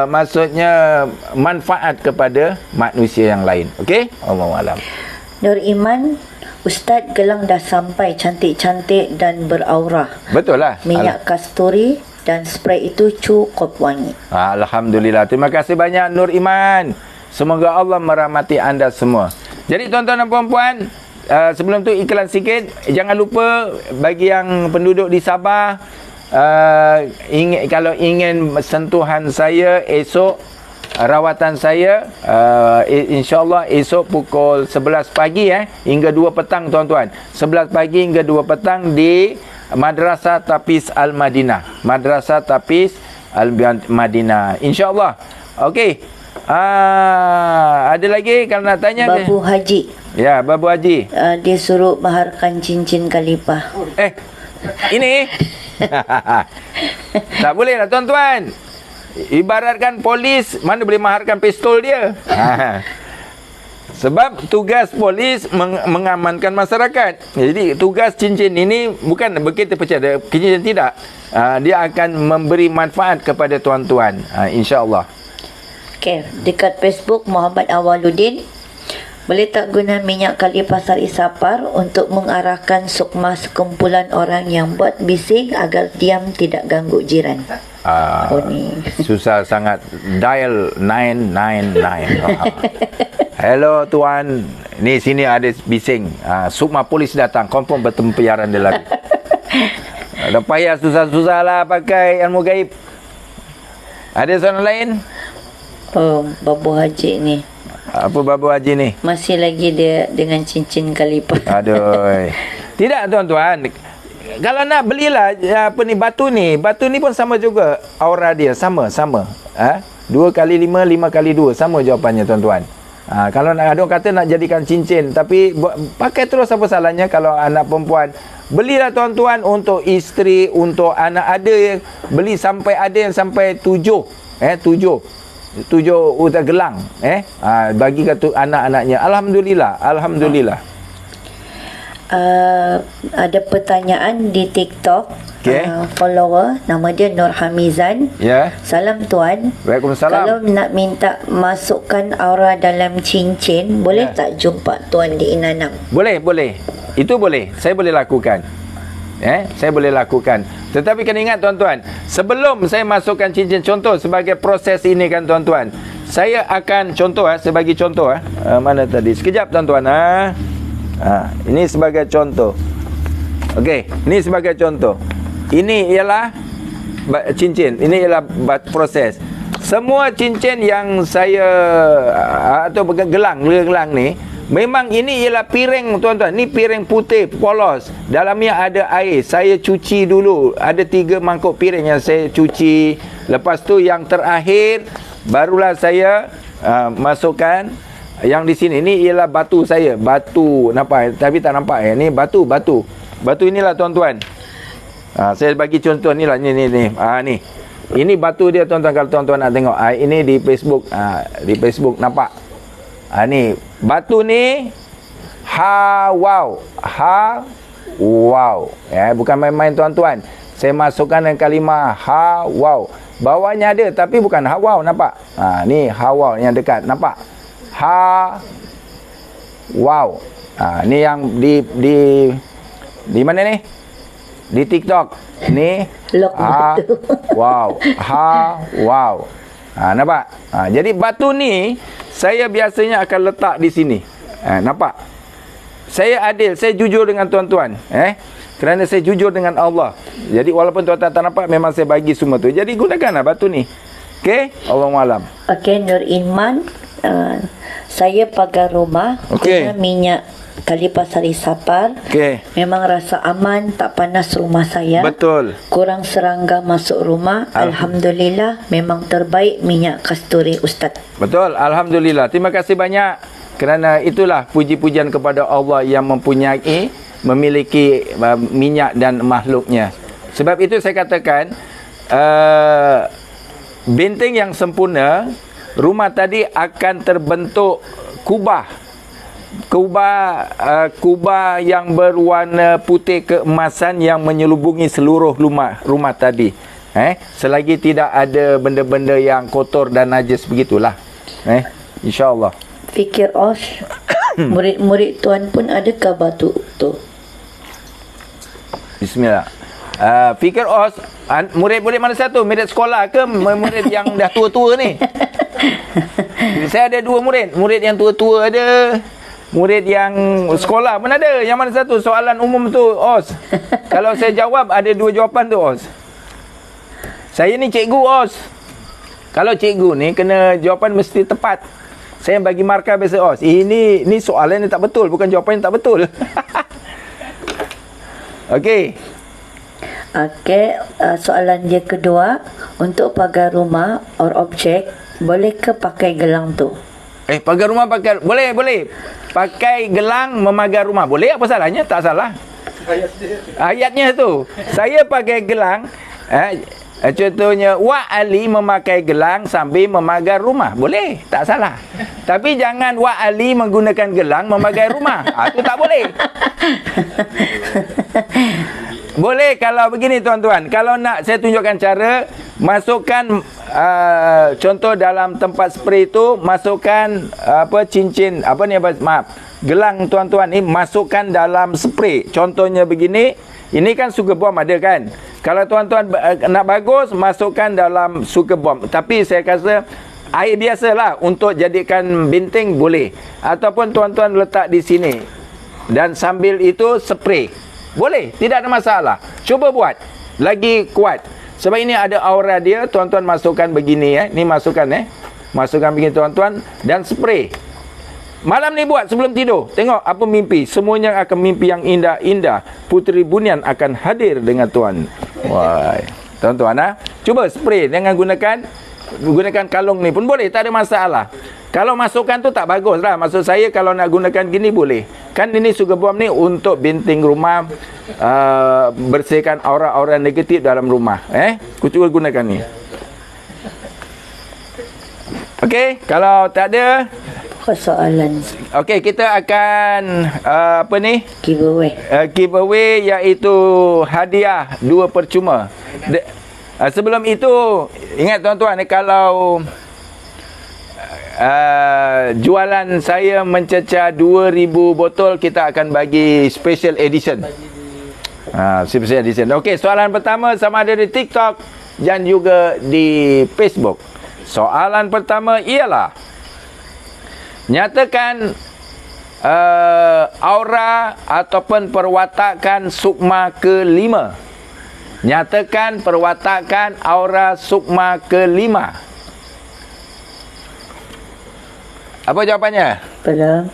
maksudnya manfaat kepada manusia yang lain. Okey? Allahualam. Nur Iman, Ustaz, gelang dah sampai cantik-cantik dan beraura. Betul lah. Minyak kasturi dan spray itu cukup wangi. Alhamdulillah. Terima kasih banyak Nur Iman. Semoga Allah merahmati anda semua. Jadi tuan-tuan dan puan-puan, sebelum tu iklan sikit. Jangan lupa bagi yang penduduk di Sabah, kalau ingin sentuhan saya esok, rawatan saya insyaAllah esok pukul 11 pagi hingga 2 petang tuan-tuan. 11 pagi hingga 2 petang di Madrasah Tafiz Al-Madinah. Madrasah Tafiz Al-Madinah, InsyaAllah. Okey. Ada lagi kalau nak tanya? Babu Haji. Ya, Babu Haji. Dia suruh maharkan cincin Khalifah. Ini tak boleh lah tuan-tuan. Ibaratkan polis, mana boleh maharkan pistol dia. Sebab tugas polis mengamankan masyarakat. Jadi tugas cincin ini bukan begitu percaya cincin, tidak. Dia akan memberi manfaat kepada tuan-tuan, insya-Allah. Okey, dekat Facebook Muhammad Awaluddin, boleh tak guna minyak Khalifah Asari Sapar untuk mengarahkan sukma sekumpulan orang yang buat bising agar diam, tidak ganggu jiran? Ni susah sangat. Dial 999. Hello tuan, ni sini ada bising. Sukma polis datang, confirm bertempiaran dia lagi. Dah payah susah-susah lah pakai ilmu gaib. Ada soalan lain? Babu Haji ni. Apa Babu Haji ni? Masih lagi dia dengan cincin Khalifah. Aduh. Tidak tuan-tuan. Kalau nak belilah batu ni. Batu ni pun sama juga aura dia, sama. 2 kali 5, 5 kali 2, sama jawapannya tuan-tuan. Kalau nak, ada orang kata nak jadikan cincin, tapi pakai terus, apa salahnya kalau anak perempuan. Belilah tuan-tuan untuk isteri, untuk anak. Ada yang beli sampai, ada yang sampai 7 gelang bagi ke anak-anaknya. Alhamdulillah. Ada pertanyaan di TikTok. Follower nama dia Nur Hamizan. Salam tuan. Waalaikumsalam. Kalau nak minta masukkan aura dalam cincin, boleh tak jumpa tuan di Inanam? Boleh. Itu boleh. Saya boleh lakukan. Saya boleh lakukan. Tetapi kena ingat tuan-tuan, sebelum saya masukkan cincin, contoh sebagai proses ini kan tuan-tuan, saya akan contoh saya bagi contoh mana tadi? Sekejap tuan-tuan ini sebagai contoh. Okey, ini sebagai contoh. Ini ialah cincin. Ini ialah proses. Semua cincin yang saya atau gelang ni, memang ini ialah piring tuan-tuan. Ini piring putih polos. Dalamnya ada air. Saya cuci dulu. Ada 3 mangkuk piring yang saya cuci. Lepas tu yang terakhir barulah saya masukkan yang di sini. Ini ialah batu saya. Batu nampak tapi tak nampak Ini batu. Batu inilah tuan-tuan. Saya bagi contoh ni lah. Ni. Ni. Ini batu dia tuan-tuan. Kalau tuan-tuan nak tengok. Ini di Facebook. Di Facebook nampak. Ni. Batu ni. Wow. Bukan main-main tuan-tuan. Saya masukkan dengan kalimah wow. Bawahnya ada. Tapi bukan wow. Nampak? Ni wow yang dekat. Nampak? Wow. Ni yang di mana ni? Di TikTok. Ni wow. Wow. Nampak? Jadi batu ni saya biasanya akan letak di sini. Nampak? Saya adil, saya jujur dengan tuan-tuan. Kerana saya jujur dengan Allah. Jadi walaupun tuan-tuan tak nampak, memang saya bagi semua tu. Jadi gunakanlah batu ni. Okey? Allahualam. Okey, Nur Iman, saya pagar rumah guna minyak kali pasari sapar. Okey. Memang rasa aman, tak panas rumah saya. Betul. Kurang serangga masuk rumah. Alhamdulillah, memang terbaik minyak kasturi Ustaz. Betul. Alhamdulillah. Terima kasih banyak. Kerana itulah puji-pujian kepada Allah yang memiliki minyak dan makhluknya. Sebab itu saya katakan benteng yang sempurna, rumah tadi akan terbentuk kubah yang berwarna putih keemasan yang menyelubungi seluruh rumah tadi. Selagi tidak ada benda-benda yang kotor dan najis begitulah. InsyaAllah. Fikir Os, murid-murid tuan pun adakah batu tu? Bismillah. Fikir Os, murid-murid mana satu? Murid sekolah ke murid yang dah tua-tua ni? Saya ada 2 murid. Murid yang tua-tua ada. Murid yang sekolah pun ada. Yang mana satu? Soalan umum tu, Os. Kalau saya jawab, ada 2 jawapan tu, Os. Saya ni cikgu, Os. Kalau cikgu ni, kena jawapan mesti tepat. Saya bagi markah biasa, Os. Ini soalan ni tak betul. Bukan jawapan yang tak betul. Okey. Okey, soalan dia kedua. Untuk pagar rumah or objek, boleh ke pakai gelang tu? Pagar rumah pakai. Boleh. Pakai gelang memagar rumah. Boleh, apa salahnya? Tak salah. Ayatnya tu. Saya pakai gelang. Contohnya, Wak Ali memakai gelang sambil memagar rumah. Boleh, tak salah. Tapi jangan Wak Ali menggunakan gelang memagar rumah. Itu tak boleh. Boleh kalau begini tuan-tuan. Kalau nak saya tunjukkan cara, masukkan contoh dalam tempat spray itu, masukkan cincin, gelang tuan-tuan ni masukkan dalam spray. Contohnya begini. Ini kan sugar bomb ada kan? Kalau tuan-tuan nak bagus, masukkan dalam sugar bomb. Tapi saya rasa air biasalah untuk jadikan benteng boleh. Ataupun tuan-tuan letak di sini. Dan sambil itu spray. Boleh, tidak ada masalah. Cuba buat. Lagi kuat. Sebab ini ada aura dia, tuan-tuan masukkan begini Ni masukkan Masukkan begini tuan-tuan dan spray. Malam ni buat sebelum tidur. Tengok apa mimpi. Semuanya akan mimpi yang indah-indah. Puteri Bunian akan hadir dengan tuan. Wah, tuan-tuan cuba spray dengan gunakan kalung ni pun boleh, tak ada masalah. Kalau masukkan tu tak bagus lah. Maksud saya kalau nak gunakan gini boleh. Kan ini sugar bomb ni untuk benteng rumah, bersihkan aura-aura negatif dalam rumah. Cuba gunakan ni. Okey, kalau tak ada soalan. Okey, kita akan giveaway. Giveaway iaitu hadiah 2 percuma. Sebelum itu, ingat tuan-tuan, kalau jualan saya mencecah 2,000 botol, kita akan bagi special edition. Special edition. Okey, soalan pertama sama ada di TikTok dan juga di Facebook. Soalan pertama ialah, nyatakan aura ataupun perwatakan sukma kelima. Nyatakan perwatakan aura sukma kelima. Apa jawapannya? Belum.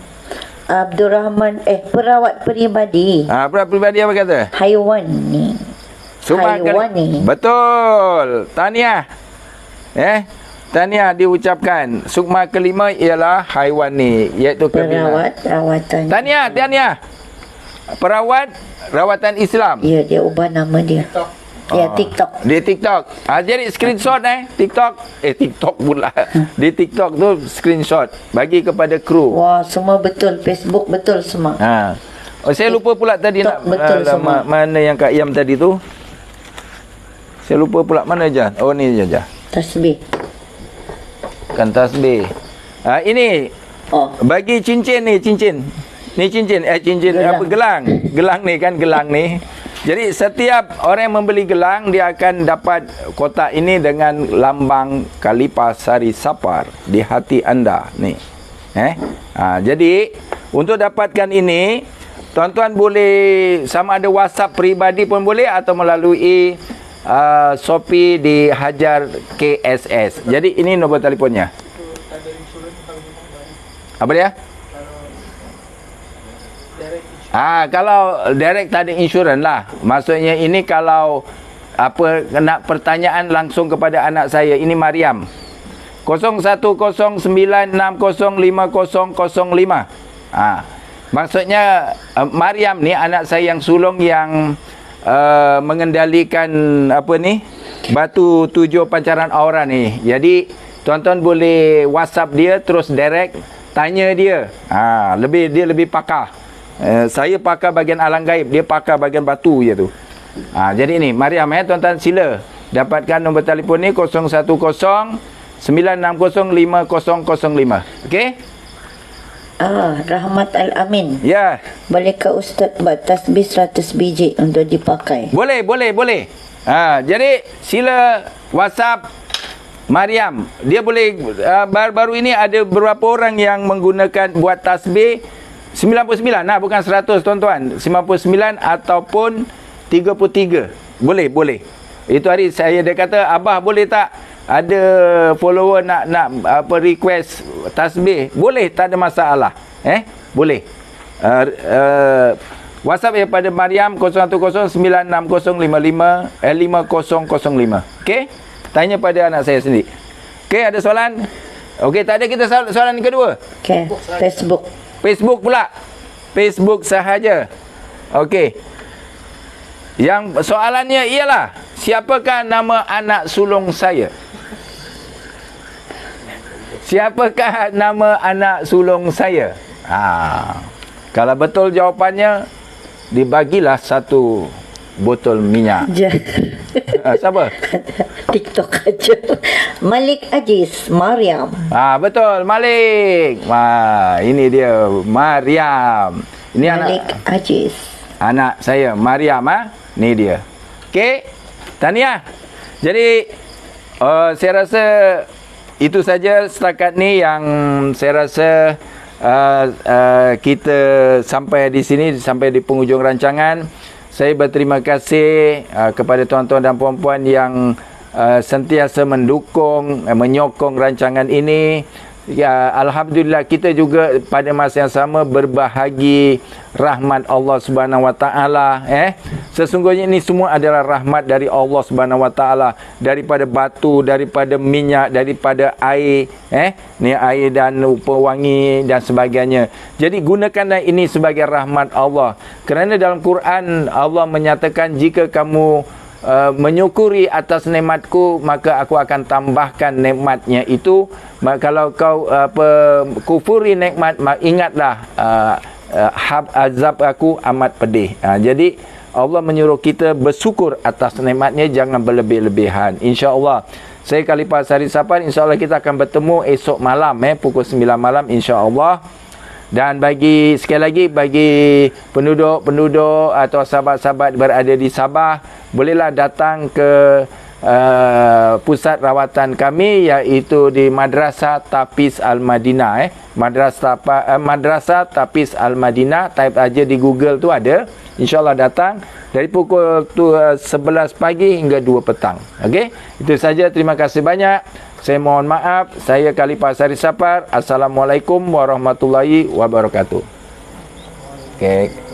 Abdul Rahman, perawat peribadi. Perawat peribadi apa kata? Haiwan ni. Sukma Haiwan ni. Betul. Tahniah. Tahniah diucapkan. Sukma kelima ialah haiwan ni, iaitu Perawat rawatan. Tahniah. Perawat rawatan Islam. Ya, dia ubah nama dia. Ya, TikTok. Di TikTok. Jadi screenshot TikTok pula. Di TikTok tu screenshot bagi kepada kru. Wah, semua betul. Facebook betul semua. Saya lupa pula tadi nak betul semua. mana yang Kak Yam tadi tu. Saya lupa pula mana je. Oh ni je. Tasbih. Kan tasbih. Ini bagi cincin ni, cincin. Ni cincin, cincin Gelang. apa, gelang. Gelang ni kan, gelang ni. Jadi setiap orang yang membeli gelang, dia akan dapat kotak ini dengan lambang Kalipasari Sapar di hati anda ni. Jadi untuk dapatkan ini, tuan-tuan boleh sama ada WhatsApp peribadi pun boleh atau melalui Shopee di Hajar KSS. Jadi ini nombor telefonnya. Apa dia? Kalau direct tak ada insurans lah. Maksudnya ini kalau apa nak pertanyaan langsung kepada anak saya, ini Mariam. 0109605005. Maksudnya Mariam ni anak saya yang sulung yang mengendalikan apa ni? Batu 7 pancaran aura ni. Jadi tuan-tuan boleh WhatsApp dia terus direct tanya dia. Dia lebih pakar. Saya pakar bahagian alam gaib, dia pakar bahagian batu je tu. Jadi ni Mariam, tuan-tuan sila dapatkan nombor telefon ni 0109605005. Okey? Rahmat Al-Amin. Ya. Bolehkah Ustaz buat tasbih 100 biji untuk dipakai? Boleh. Jadi sila WhatsApp Mariam. Dia boleh baru-baru ini ada beberapa orang yang menggunakan buat tasbih 99 bukan 100 tuan-tuan. 99 ataupun 33. Boleh. Itu hari dia kata, abah boleh tak ada follower nak request tasbih? Boleh, tak ada masalah. Boleh. WhatsApp daripada Mariam 010960555005. Okey? Tanya pada anak saya sendiri. Okey, ada soalan? Okey, tak ada, kita soalan kedua. Okey, Facebook pula. Facebook sahaja. Okey. Yang soalannya ialah, siapakah nama anak sulung saya? Siapakah nama anak sulung saya? Kalau betul jawapannya, dibagilah 1 botol minyak. Siapa? TikTok aja. Malik Aziz Mariam. Betul, Malik. Ini dia Mariam. Ini Malik Aziz. Anak saya Mariam. Ni dia. Okey. Tahniah. Jadi saya rasa itu saja setakat ni yang saya rasa kita sampai di sini, sampai di penghujung rancangan. Saya berterima kasih kepada tuan-tuan dan puan-puan yang sentiasa mendukung, menyokong rancangan ini. Ya, alhamdulillah kita juga pada masa yang sama berbahagi rahmat Allah Subhanahu Wa Taala. Sesungguhnya ini semua adalah rahmat dari Allah Subhanahu Wa Taala, daripada batu, daripada minyak, daripada air, ni air dan pewangi dan sebagainya. Jadi gunakanlah ini sebagai rahmat Allah. Kerana dalam Quran Allah menyatakan, jika kamu menyukuri atas nikmatku, maka aku akan tambahkan nikmatnya itu. Kalau kau kufuri nikmat, ingatlah azab aku amat pedih. Jadi Allah menyuruh kita bersyukur atas nikmatnya, jangan berlebih-lebihan. InsyaAllah saya Kalipasari Sapar, insyaAllah kita akan bertemu esok malam, pukul 9 malam insyaAllah. Dan sekali lagi bagi penduduk atau sahabat-sahabat berada di Sabah, bolehlah datang ke pusat rawatan kami, iaitu di Madrasah Tapiz Al-Madinah. Madrasah Tapiz Al-Madinah, type aja di Google tu ada. InsyaAllah datang dari pukul 11 pagi hingga 2 petang. Okey, itu saja. Terima kasih banyak. Saya mohon maaf. Saya Khalifah Sari Sapar. Assalamualaikum warahmatullahi wabarakatuh. Okey.